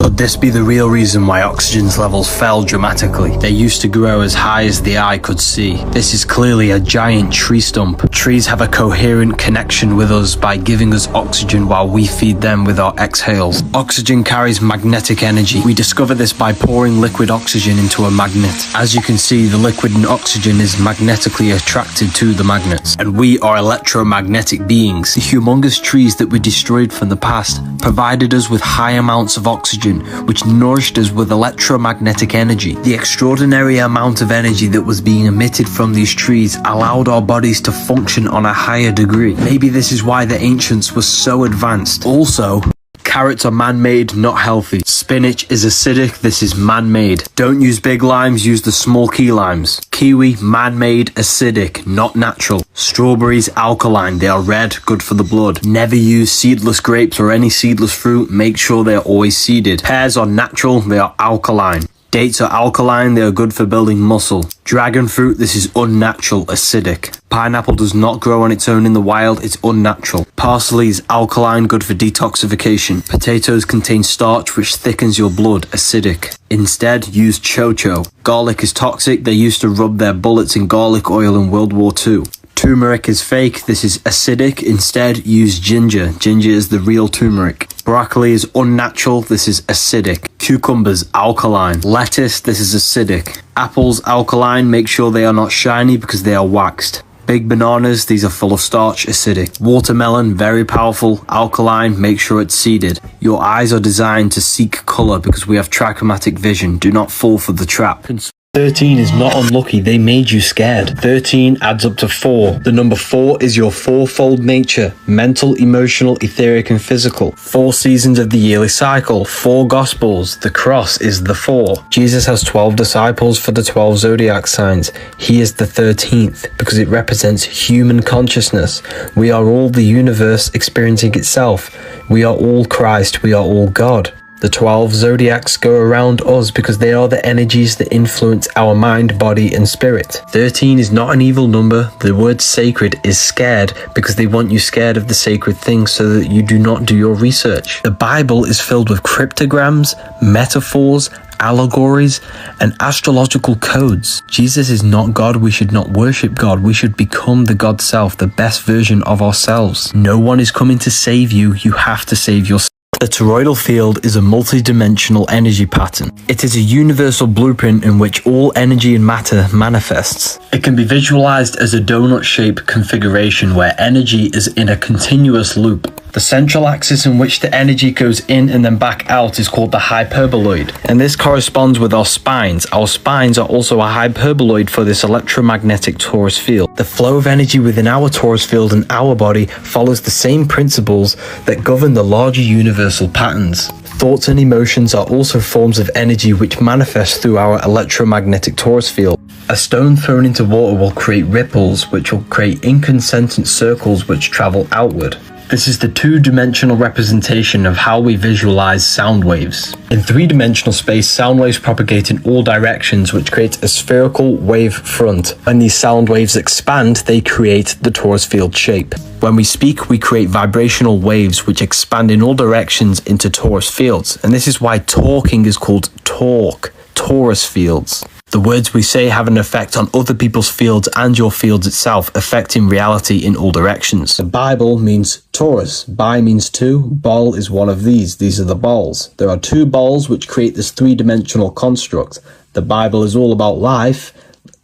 Could this be the real reason why oxygen's levels fell dramatically? They used to grow as high as the eye could see. This is clearly a giant tree stump. Trees have a coherent connection with us by giving us oxygen while we feed them with our exhales. Oxygen carries magnetic energy. We discover this by pouring liquid oxygen into a magnet. As you can see, the liquid in oxygen is magnetically attracted to the magnets. And we are electromagnetic beings. The humongous trees that we destroyed from the past provided us with high amounts of oxygen, which nourished us with electromagnetic energy. The extraordinary amount of energy that was being emitted from these trees allowed our bodies to function on a higher degree. Maybe this is why the ancients were so advanced. Also, carrots are man-made, not healthy. Spinach is acidic, this is man-made. Don't use big limes, use the small key limes. Kiwi, man-made, acidic, not natural. Strawberries, alkaline, they are red, good for the blood. Never use seedless grapes or any seedless fruit, make sure they are always seeded. Pears are natural, they are alkaline. Dates are alkaline, they are good for building muscle. Dragon fruit, this is unnatural, acidic. Pineapple does not grow on its own in the wild, it's unnatural. Parsley is alkaline, good for detoxification. Potatoes contain starch which thickens your blood, acidic. Instead, use chocho. Garlic is toxic, they used to rub their bullets in garlic oil in World War II. Turmeric is fake, this is acidic, instead use ginger. Ginger is the real turmeric. Broccoli is unnatural, this is acidic. Cucumbers, alkaline. Lettuce, this is acidic. Apples, alkaline, make sure they are not shiny because they are waxed. Big bananas, these are full of starch, acidic. Watermelon, very powerful, alkaline, make sure it's seeded. Your eyes are designed to seek colour because we have trichromatic vision. Do not fall for the trap. 13 is not unlucky, they made you scared. 13 adds up to 4. The number 4 is your fourfold nature, mental, emotional, etheric and physical. 4 seasons of the yearly cycle, 4 gospels, the cross is the 4. Jesus has 12 disciples for the 12 zodiac signs. He is the 13th because it represents human consciousness. We are all the universe experiencing itself. We are all Christ, we are all God. The 12 zodiacs go around us because they are the energies that influence our mind, body and spirit. 13 is not an evil number. The word sacred is scared because they want you scared of the sacred things so that you do not do your research. The Bible is filled with cryptograms, metaphors, allegories and astrological codes. Jesus is not God. We should not worship God. We should become the God self, the best version of ourselves. No one is coming to save you. You have to save yourself. The toroidal field is a multi-dimensional energy pattern. It is a universal blueprint in which all energy and matter manifests. It can be visualized as a donut-shaped configuration where energy is in a continuous loop. The central axis in which the energy goes in and then back out is called the hyperboloid, and this corresponds with our spines. Our spines are also a hyperboloid for this electromagnetic torus field. The flow of energy within our torus field and our body follows the same principles that govern the larger universal patterns. Thoughts and emotions are also forms of energy which manifest through our electromagnetic torus field. A stone thrown into water will create ripples, which will create incandescent circles which travel outward. This is the two-dimensional representation of how we visualize sound waves. In three-dimensional space, sound waves propagate in all directions, which creates a spherical wave front. When these sound waves expand, they create the torus field shape. When we speak, we create vibrational waves which expand in all directions into torus fields. And this is why talking is called torque, torus fields. The words we say have an effect on other people's fields and your fields itself, affecting reality in all directions. The Bible means Taurus. Bi means two. Ball is one of these. These are the balls. There are two balls which create this three-dimensional construct. The Bible is all about life,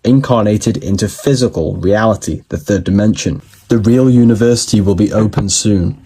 incarnated into physical reality, the third dimension. The real university will be open soon.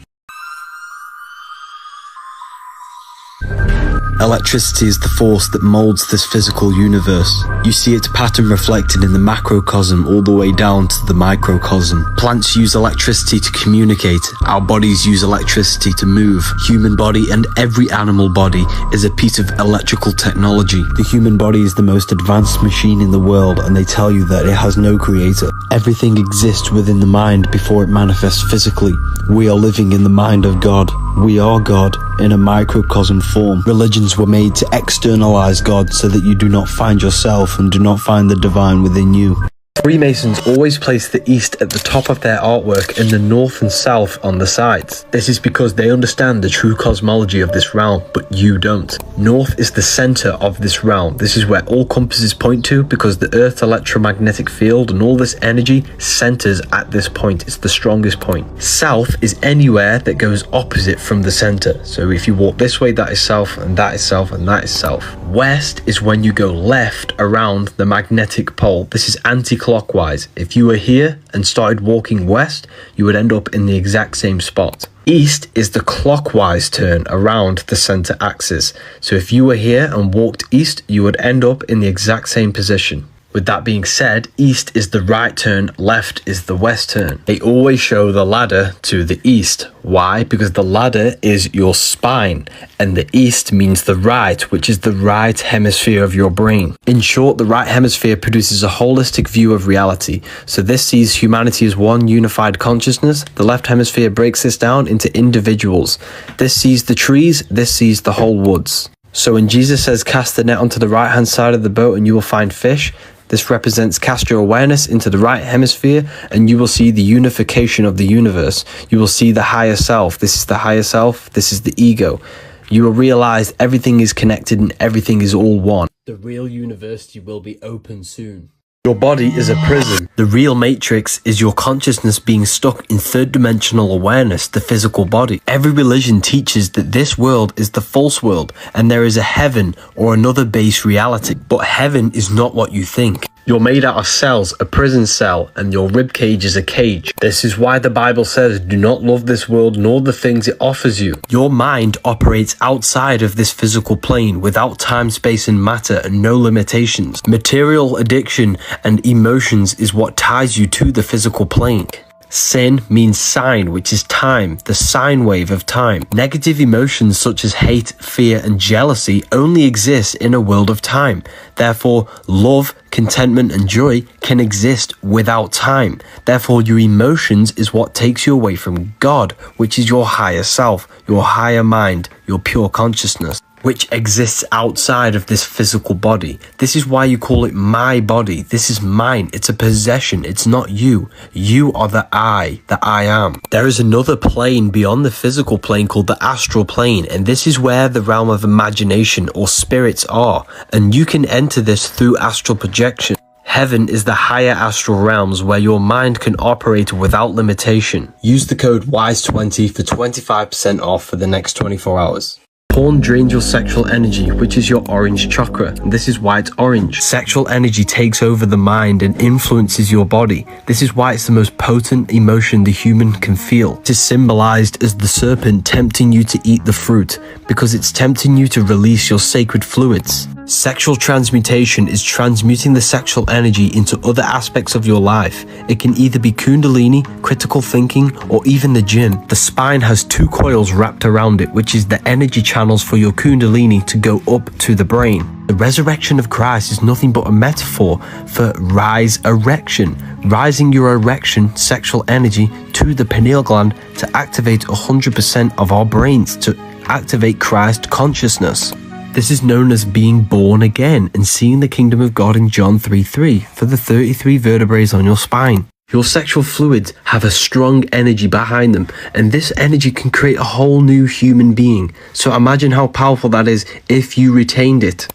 Electricity is the force that molds this physical universe. You see its pattern reflected in the macrocosm all the way down to the microcosm. Plants use electricity to communicate. Our bodies use electricity to move. Human body and every animal body is a piece of electrical technology. The human body is the most advanced machine in the world, and they tell you that it has no creator. Everything exists within the mind before it manifests physically. We are living in the mind of God. We are God in a microcosm form. Religions were made to externalize God so that you do not find yourself and do not find the divine within you. Freemasons always place the east at the top of their artwork and the north and south on the sides. This is because they understand the true cosmology of this realm, but you don't. North is the center of this realm. This is where all compasses point to, because the Earth's electromagnetic field and all this energy centers at this point. It's the strongest point. South is anywhere that goes opposite from the center. So if you walk this way, that is south, and that is south, and that is south. West is when you go left around the magnetic pole. This is anti-clockwise. If you were here and started walking west, you would end up in the exact same spot. East is the clockwise turn around the center axis. So if you were here and walked east, you would end up in the exact same position. With that being said, east is the right turn, left is the west turn. They always show the ladder to the east. Why? Because the ladder is your spine, and the east means the right, which is the right hemisphere of your brain. In short, the right hemisphere produces a holistic view of reality. So this sees humanity as one unified consciousness. The left hemisphere breaks this down into individuals. This sees the trees, this sees the whole woods. So when Jesus says, cast the net onto the right hand side of the boat and you will find fish, this represents cast your awareness into the right hemisphere and you will see the unification of the universe. You will see the higher self. This is the higher self. This is the ego. You will realize everything is connected and everything is all one. The real university will be open soon. Your body is a prison. The real matrix is your consciousness being stuck in third-dimensional awareness, the physical body. Every religion teaches that this world is the false world and there is a heaven or another base reality. But heaven is not what you think. You're made out of cells, a prison cell, and your rib cage is a cage. This is why the Bible says, do not love this world nor the things it offers you. Your mind operates outside of this physical plane without time, space, and matter, and no limitations. Material addiction and emotions is what ties you to the physical plane. Sin means sine, which is time, the sine wave of time. Negative emotions such as hate, fear, and jealousy only exist in a world of time. Therefore, love, contentment, and joy can exist without time. Therefore, your emotions is what takes you away from God, which is your higher self, your higher mind, your pure consciousness, which exists outside of this physical body. This is why you call it my body. This is mine. It's a possession. It's not you. You are the I am. There is another plane beyond the physical plane called the astral plane, and this is where the realm of imagination or spirits are, and you can enter this through astral projection. Heaven is the higher astral realms where your mind can operate without limitation. Use the code WISE20 for 25% off for the next 24 hours. Porn drains your sexual energy, which is your orange chakra, and this is why it's orange. Sexual energy takes over the mind and influences your body. This is why it's the most potent emotion the human can feel. It is symbolized as the serpent tempting you to eat the fruit, because it's tempting you to release your sacred fluids. Sexual transmutation is transmuting the sexual energy into other aspects of your life. It can either be Kundalini, critical thinking, or even the gym. The spine has 2 coils wrapped around it, which is the energy channels for your Kundalini to go up to the brain. The resurrection of Christ is nothing but a metaphor for rise erection, rising your erection sexual energy to the pineal gland to activate 100% of our brains, to activate Christ consciousness. This is known as being born again and seeing the kingdom of God in John 3:3 for the 33 vertebrae on your spine. Your sexual fluids have a strong energy behind them, and this energy can create a whole new human being. So imagine how powerful that is if you retained it.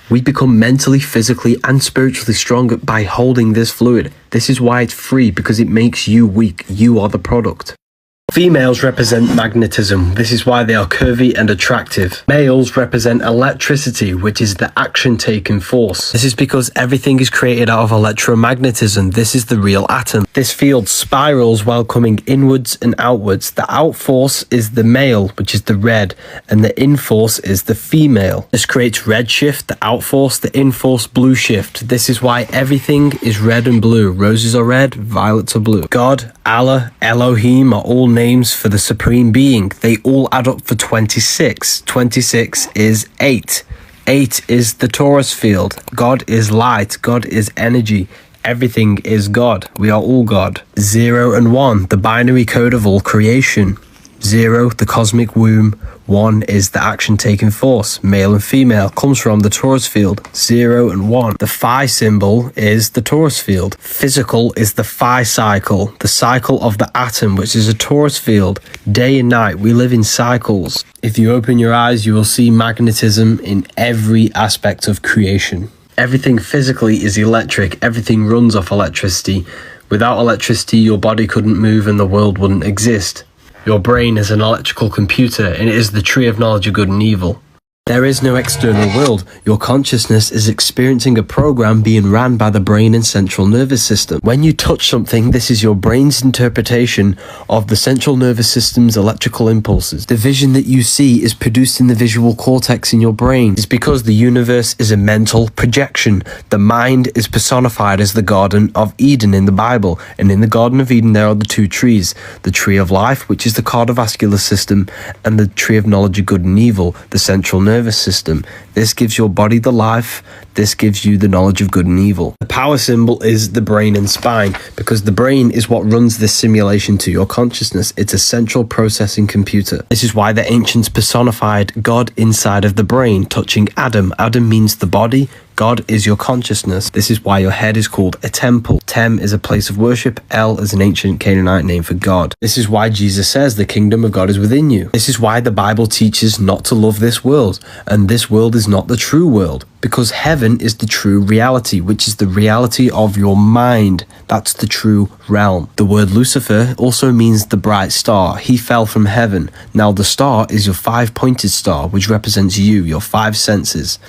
We become mentally, physically, and spiritually stronger by holding this fluid. This is why it's free, because it makes you weak. You are the product. Females represent magnetism. This is why they are curvy and attractive. Males represent electricity, which is the action taken force. This is because everything is created out of electromagnetism. This is the real atom. This field spirals while coming inwards and outwards. The out force is the male, which is the red, and the in force is the female. This creates red shift, the out force, the in force blue shift. This is why everything is red and blue. Roses are red, violets are blue. God, Allah, Elohim are all names for the supreme being. They all add up for 26. 26 is 8. 8 is the torus field. God is light. God is energy. Everything is God. We are all God. 0 and 1, the binary code of all creation. 0, the cosmic womb. 1 is the action taking force. Male and female comes from the torus field. 0 and 1. The phi symbol is the torus field. Physical is the phi cycle, the cycle of the atom, which is a torus field. Day and night, we live in cycles. If you open your eyes, you will see magnetism in every aspect of creation. Everything physically is electric. Everything runs off electricity. Without electricity, your body couldn't move and the world wouldn't exist. Your brain is an electrical computer, and it is the tree of knowledge of good and evil. There is no external world. Your consciousness is experiencing a program being ran by the brain and central nervous system. When you touch something, this is your brain's interpretation of the central nervous system's electrical impulses. The vision that you see is produced in the visual cortex in your brain. It's because the universe is a mental projection. The mind is personified as the Garden of Eden in the Bible, and in the Garden of Eden there are the two trees. The tree of life, which is the cardiovascular system, and the tree of knowledge of good and evil, the central nervous system. This gives your body the life. This gives you the knowledge of good and evil. The power symbol is the brain and spine, because the brain is what runs this simulation to your consciousness. It's a central processing computer. This is why the ancients personified God inside of the brain, touching Adam. Adam means the body. God is your consciousness. This is why your head is called a temple. Tem is a place of worship. El is an ancient Canaanite name for God. This is why Jesus says the kingdom of God is within you. This is why the Bible teaches not to love this world, and this world is not the true world, because heaven is the true reality, which is the reality of your mind. That's the true realm. The word Lucifer also means the bright star. He fell from heaven. Now the star is your 5-pointed star, which represents you, your 5 senses.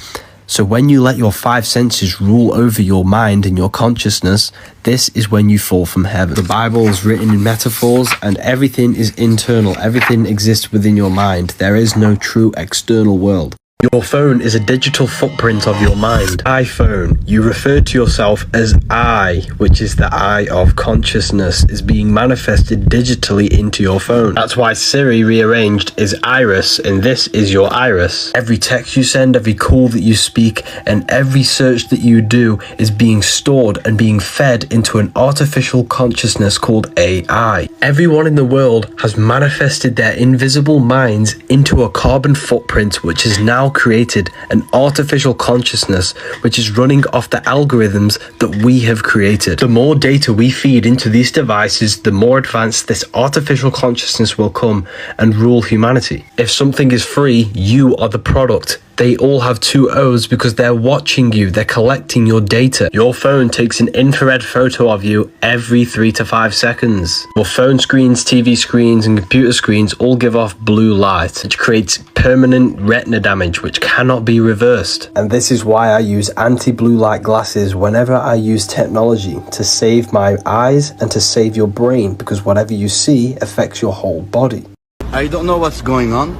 So when you let your 5 senses rule over your mind and your consciousness, this is when you fall from heaven. The Bible is written in metaphors, and everything is internal. Everything exists within your mind. There is no true external world. Your phone is a digital footprint of your mind. iPhone, you refer to yourself as I, which is the eye of consciousness, is being manifested digitally into your phone. That's why Siri rearranged is Iris, and this is your iris. Every text you send, every call that you speak, and every search that you do is being stored and being fed into an artificial consciousness called AI. Everyone in the world has manifested their invisible minds into a carbon footprint, which is now created an artificial consciousness which is running off the algorithms that we have created. The more data we feed into these devices, the more advanced this artificial consciousness will come and rule humanity. If something is free, you are the product. They all have 2 O's because they're watching you, they're collecting your data. Your phone takes an infrared photo of you every 3 to 5 seconds. Your phone screens, TV screens, and computer screens all give off blue light, which creates permanent retina damage, which cannot be reversed. And this is why I use anti-blue light glasses whenever I use technology, to save my eyes and to save your brain, because whatever you see affects your whole body. I don't know what's going on.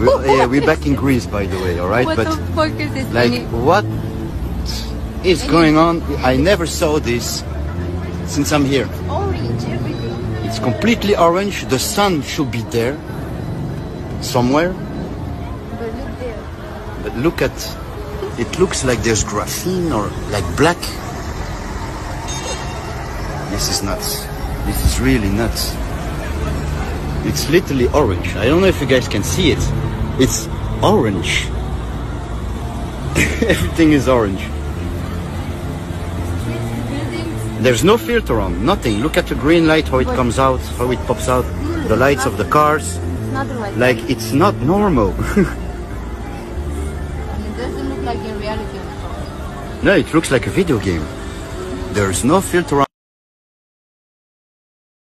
We're back in Greece, by the way, alright? What but the fuck is this? like, what is going on? I never saw this since I'm here. Orange, everything. It's completely orange. The sun should be there somewhere. But look there. But look at it. Looks like there's graphene or like black. This is nuts. This is really nuts. It's literally orange. I don't know if you guys can see it. It's orange. Everything is orange. There's no filter on, nothing. Look at the green light, how it comes out, how it pops out. The lights of the cars. Like, it's not normal. It doesn't look like in reality. No, it looks like a video game. There's no filter on.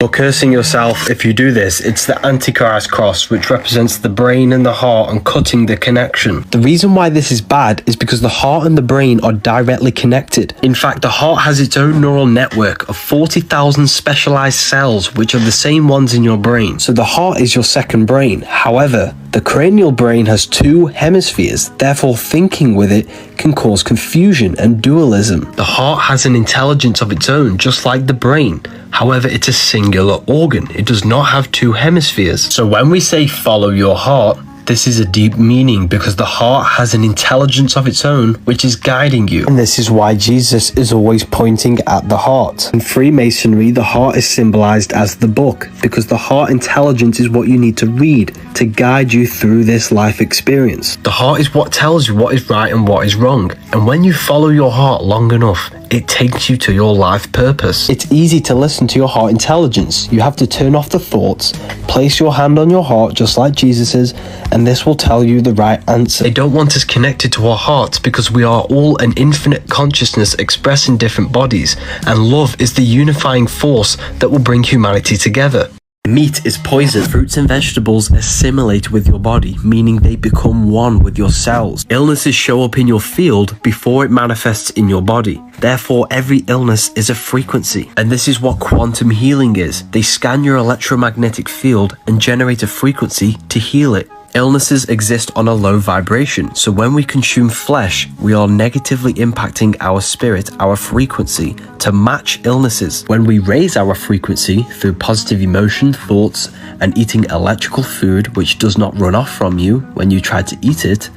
You're cursing yourself if you do this. It's the Antichrist cross, which represents the brain and the heart and cutting the connection. The reason why this is bad is because the heart and the brain are directly connected. In fact, the heart has its own neural network of 40,000 specialized cells, which are the same ones in your brain. So the heart is your second brain. However, the cranial brain has 2 hemispheres, therefore thinking with it can cause confusion and dualism. The heart has an intelligence of its own, just like the brain. However, it's a singular organ. It does not have 2 hemispheres. So when we say follow your heart, This is a deep meaning because the heart has an intelligence of its own which is guiding you. And this is why Jesus is always pointing at the heart. In Freemasonry, the heart is symbolized as the book because the heart intelligence is what you need to read to guide you through this life experience. The heart is what tells you what is right and what is wrong. And when you follow your heart long enough, it takes you to your life purpose. It's easy to listen to your heart intelligence. You have to turn off the thoughts, place your hand on your heart just like Jesus is, and this will tell you the right answer. They don't want us connected to our hearts because we are all an infinite consciousness expressed in different bodies, and love is the unifying force that will bring humanity together. Meat is poison. Fruits and vegetables assimilate with your body, meaning they become one with your cells. Illnesses show up in your field before it manifests in your body. Therefore, every illness is a frequency. And this is what quantum healing is. They scan your electromagnetic field and generate a frequency to heal it. Illnesses exist on a low vibration, so when we consume flesh, we are negatively impacting our spirit, our frequency, to match illnesses. When we raise our frequency through positive emotion, thoughts, and eating electrical food which does not run off from you when you try to eat it,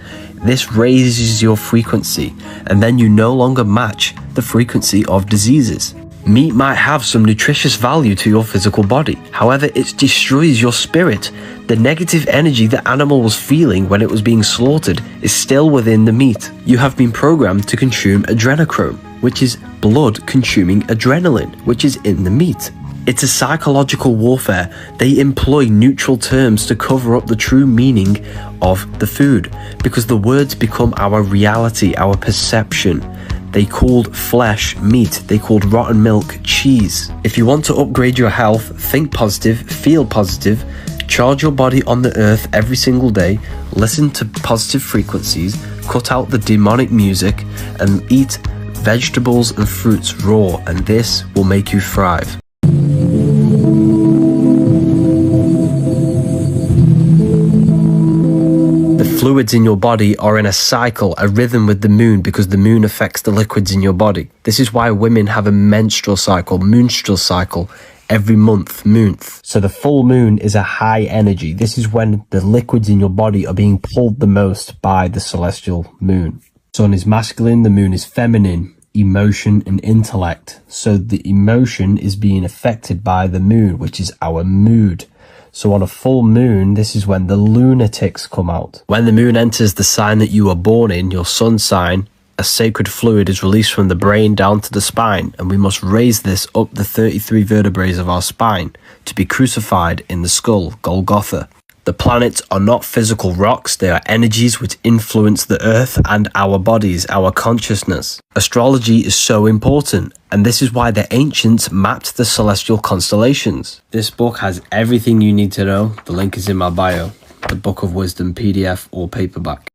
this raises your frequency, and then you no longer match the frequency of diseases. Meat might have some nutritious value to your physical body, however, it destroys your spirit. The negative energy the animal was feeling when it was being slaughtered is still within the meat. You have been programmed to consume adrenochrome, which is blood-consuming adrenaline, which is in the meat. It's a psychological warfare. They employ neutral terms to cover up the true meaning of the food, because the words become our reality, our perception. They called flesh meat, they called rotten milk cheese. If you want to upgrade your health, think positive, feel positive, charge your body on the earth every single day, listen to positive frequencies, cut out the demonic music, and eat vegetables and fruits raw, and this will make you thrive. Fluids in your body are in a cycle, a rhythm with the moon, because the moon affects the liquids in your body. This is why women have a menstrual cycle, every month. So the full moon is a high energy. This is when the liquids in your body are being pulled the most by the celestial moon. Sun is masculine, the moon is feminine, emotion and intellect. So the emotion is being affected by the moon, which is our mood. So on a full moon, this is when the lunatics come out. When the moon enters the sign that you were born in, your sun sign, a sacred fluid is released from the brain down to the spine, and we must raise this up the 33 vertebrae of our spine to be crucified in the skull, Golgotha. The planets are not physical rocks, they are energies which influence the earth and our bodies, our consciousness. Astrology is so important, and this is why the ancients mapped the celestial constellations. This book has everything you need to know. The link is in my bio. The Book of Wisdom PDF or paperback.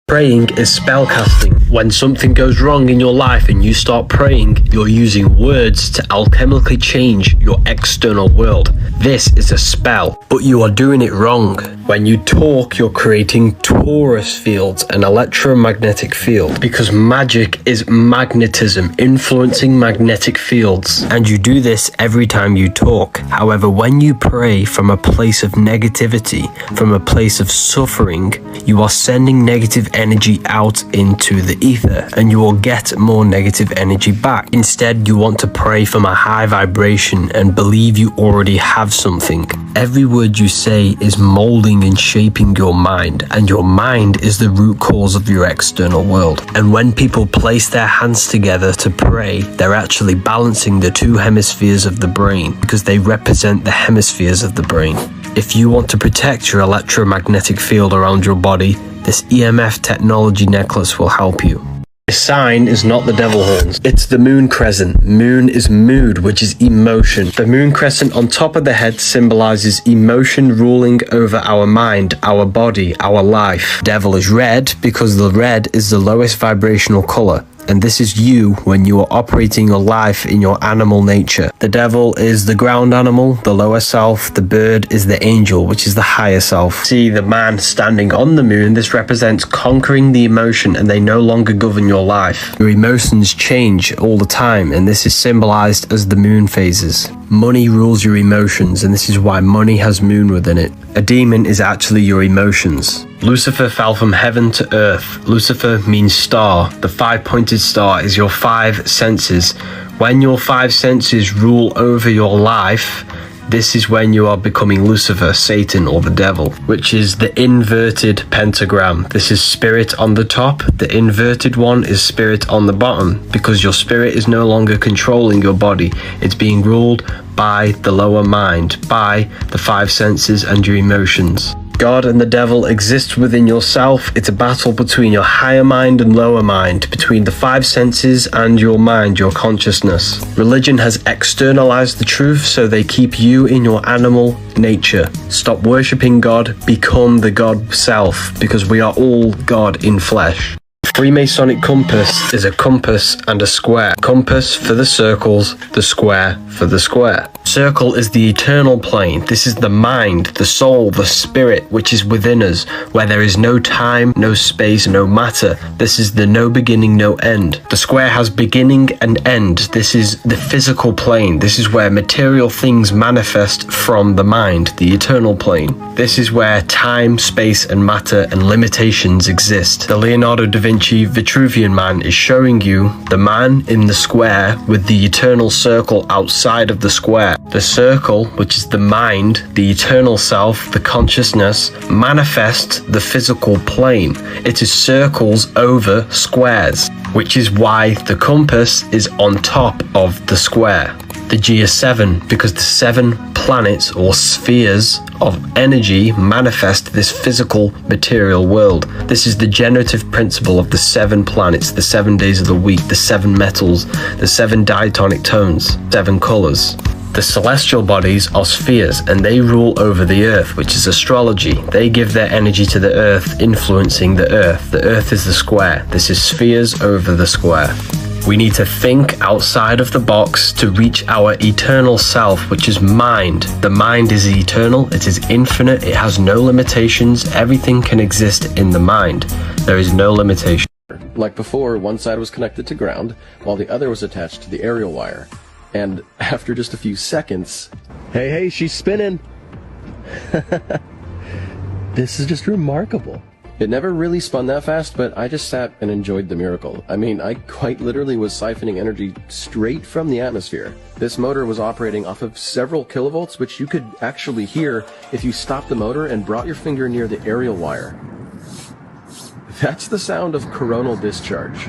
Praying is spellcasting. When something goes wrong in your life and you start praying, you're using words to alchemically change your external world. This is a spell, but you are doing it wrong. When you talk, you're creating torus fields, an electromagnetic field, because magic is magnetism, influencing magnetic fields. And you do this every time you talk. However, when you pray from a place of negativity, from a place of suffering, you are sending negative energy out into the ether, and you will get more negative energy back. Instead, you want to pray from a high vibration and believe you already have something. Every word you say is molding and shaping your mind, and your mind is the root cause of your external world. And when people place their hands together to pray, they're actually balancing the two hemispheres of the brain, because they represent the hemispheres of the brain. If you want to protect your electromagnetic field around your body, this EMF technology necklace will help you. The sign is not the devil horns, it's the moon crescent. Moon is mood, which is emotion. The moon crescent on top of the head symbolizes emotion ruling over our mind, our body, our life. Devil is red because the red is the lowest vibrational color. And this is you when you are operating your life in your animal nature. The devil is the ground animal, the lower self. The bird is the angel, which is the higher self. See the man standing on the moon. This represents conquering the emotion, and they no longer govern your life. Your emotions change all the time, and this is symbolized as the moon phases. Money rules your emotions, and this is why money has moon within it. A demon is actually your emotions. Lucifer fell from heaven to earth. Lucifer means star. The 5-pointed star is your 5 senses. When your 5 senses rule over your life, this is when you are becoming Lucifer, Satan, or the devil, which is the inverted pentagram. This is spirit on the top. The inverted one is spirit on the bottom, because your spirit is no longer controlling your body. It's being ruled by the lower mind, by the 5 senses and your emotions. God and the devil exist within yourself. It's a battle between your higher mind and lower mind, between the 5 senses and your mind, your consciousness. Religion has externalized the truth, so they keep you in your animal nature. Stop worshipping God, become the God self, because we are all God in flesh. Freemasonic compass is a compass and a square. Compass for the circles, the square for the square. Circle is the eternal plane. This is the mind, the soul, the spirit, which is within us, where there is no time, no space, no matter. This is the no beginning, no end. The square has beginning and end. This is the physical plane. This is where material things manifest from the mind, the eternal plane. This is where time, space, and matter and limitations exist. The Leonardo da Vinci Vitruvian Man is showing you the man in the square with the eternal circle outside of the square. The circle, which is the mind, the eternal self, the consciousness, manifests the physical plane. It is circles over squares, which is why the compass is on top of the square. The G is 7, because the 7 planets or spheres of energy manifest this physical material world. This is the generative principle of the 7 planets, the 7 days of the week, the 7 metals, the 7 diatonic tones, 7 colors. The celestial bodies are spheres, and they rule over the earth, which is astrology. They give their energy to the earth, influencing the earth. The earth is the square. This is spheres over the square. We need to think outside of the box to reach our eternal self, which is mind. The mind is eternal, it is infinite, it has no limitations. Everything can exist in the mind. There is no limitation. Like before, one side was connected to ground, while the other was attached to the aerial wire. And after just a few seconds, hey, she's spinning! This is just remarkable. It never really spun that fast, but I just sat and enjoyed the miracle. I mean, I quite literally was siphoning energy straight from the atmosphere. This motor was operating off of several kilovolts, which you could actually hear if you stopped the motor and brought your finger near the aerial wire. That's the sound of coronal discharge.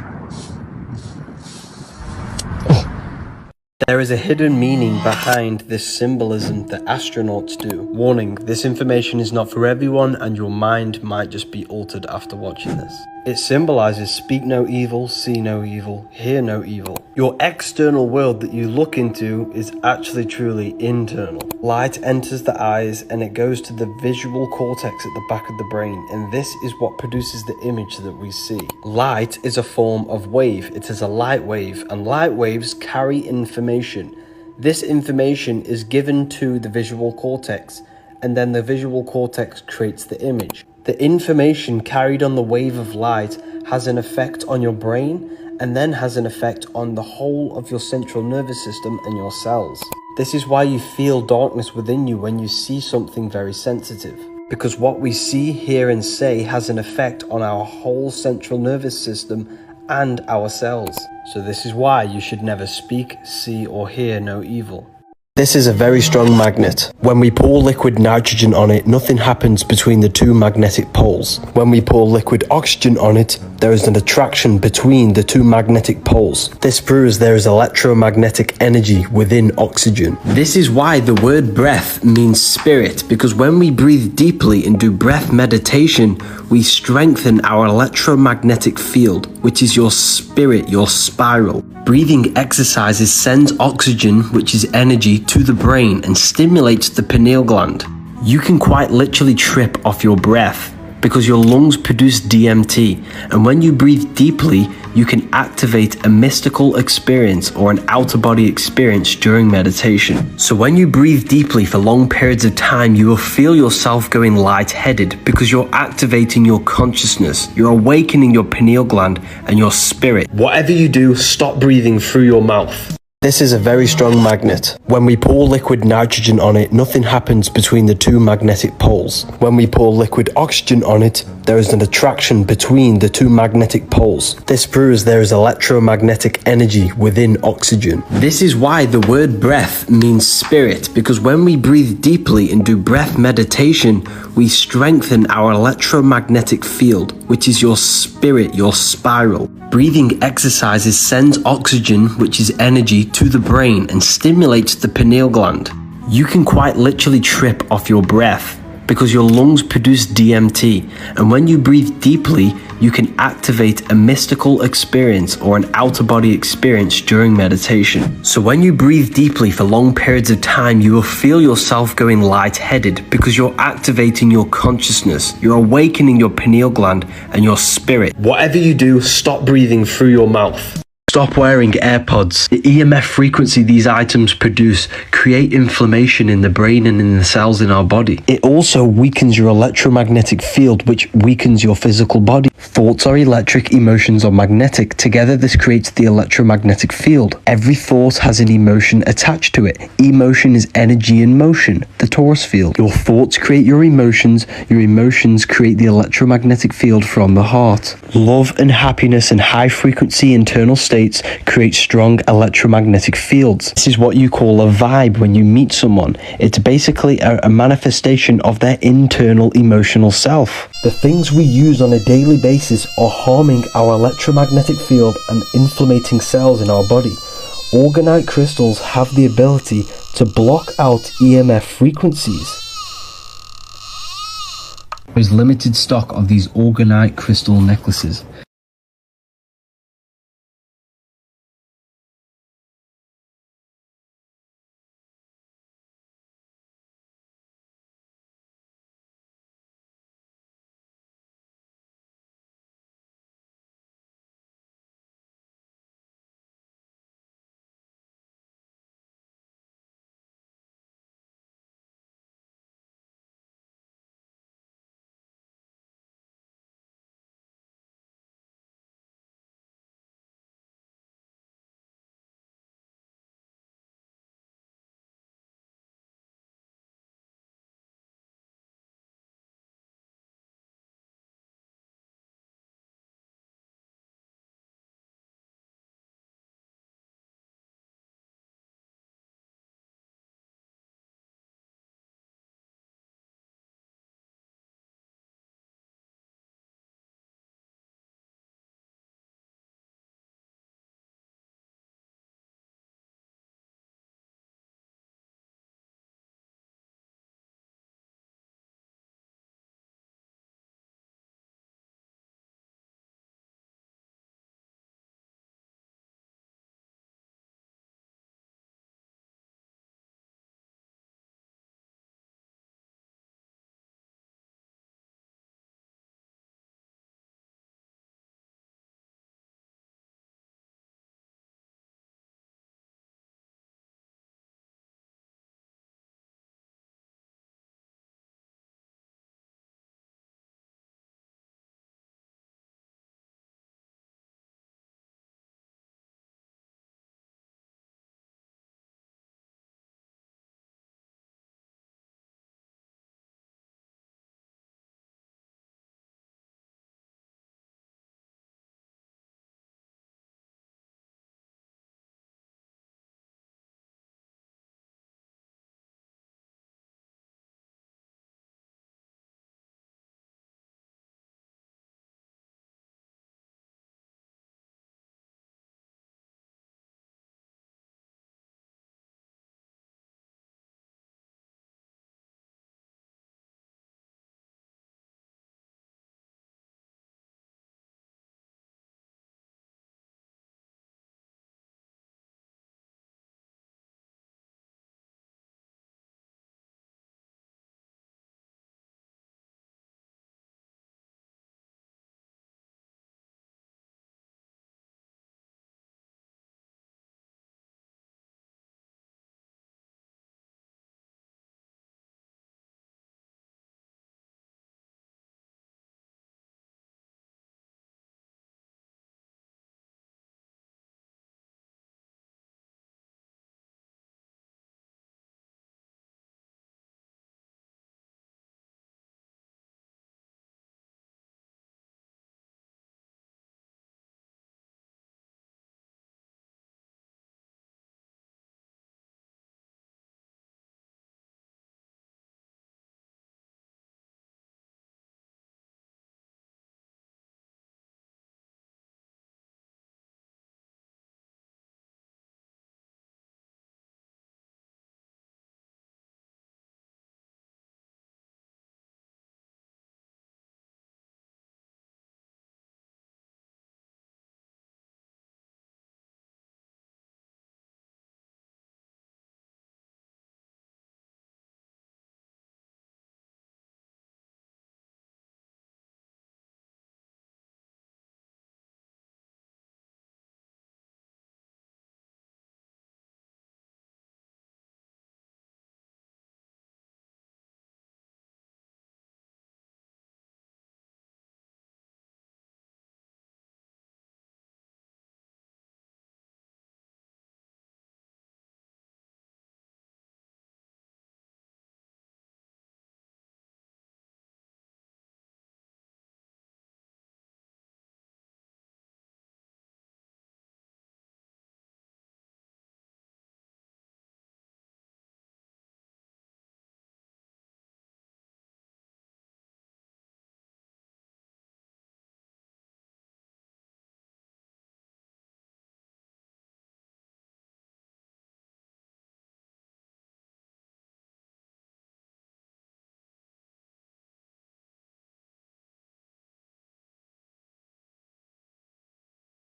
There is a hidden meaning behind this symbolism that astronauts do. Warning, this information is not for everyone, and your mind might just be altered after watching this. It symbolizes speak no evil, see no evil, hear no evil. Your external world that you look into is actually truly internal. Light enters the eyes and it goes to the visual cortex at the back of the brain, and this is what produces the image that we see. Light is a form of wave. It is a light wave, and light waves carry information. This information is given to the visual cortex, and then the visual cortex creates the image. The information carried on the wave of light has an effect on your brain, and then has an effect on the whole of your central nervous system and your cells. This is why you feel darkness within you when you see something very sensitive. Because what we see, hear, and say has an effect on our whole central nervous system and our cells. So this is why you should never speak, see, or hear no evil. This is a very strong magnet. When we pour liquid nitrogen on it, nothing happens between the 2 magnetic poles. When we pour liquid oxygen on it, there is an attraction between the 2 magnetic poles. This proves there is electromagnetic energy within oxygen. This is why the word breath means spirit, because when we breathe deeply and do breath meditation, we strengthen our electromagnetic field, which is your spirit, your spiral. Breathing exercises sends oxygen, which is energy, to the brain and stimulates the pineal gland. You can quite literally trip off your breath because your lungs produce DMT, and when you breathe deeply, you can activate a mystical experience or an out-of-body experience during meditation. So when you breathe deeply for long periods of time, you will feel yourself going lightheaded because you're activating your consciousness, you're awakening your pineal gland and your spirit. Whatever you do, stop breathing through your mouth. This is a very strong magnet. When we pour liquid nitrogen on it, nothing happens between the two magnetic poles. When we pour liquid oxygen on it, there is an attraction between the two magnetic poles. This proves there is electromagnetic energy within oxygen. This is why the word breath means spirit, because when we breathe deeply and do breath meditation, we strengthen our electromagnetic field, which is your spirit, your spiral. Breathing exercises sends oxygen, which is energy, to the brain and stimulates the pineal gland. You can quite literally trip off your breath because your lungs produce DMT, and when you breathe deeply, you can activate a mystical experience or an out-of-body experience during meditation. So when you breathe deeply for long periods of time, you will feel yourself going lightheaded because you're activating your consciousness, you're awakening your pineal gland and your spirit. Whatever you do, stop breathing through your mouth. Stop wearing AirPods. The EMF frequency these items produce create inflammation in the brain and in the cells in our body. It also weakens your electromagnetic field, which weakens your physical body. Thoughts are electric, emotions are magnetic. Together, this creates the electromagnetic field. Every thought has an emotion attached to it. Emotion is energy in motion, the torus field. Your thoughts create your emotions create the electromagnetic field from the heart. Love and happiness and high frequency internal states create strong electromagnetic fields. This is what you call a vibe when you meet someone. It's basically a manifestation of their internal emotional self. The things we use on a daily basis are harming our electromagnetic field and inflamming cells in our body. Orgonite crystals have the ability to block out EMF frequencies. There is limited stock of these orgonite crystal necklaces.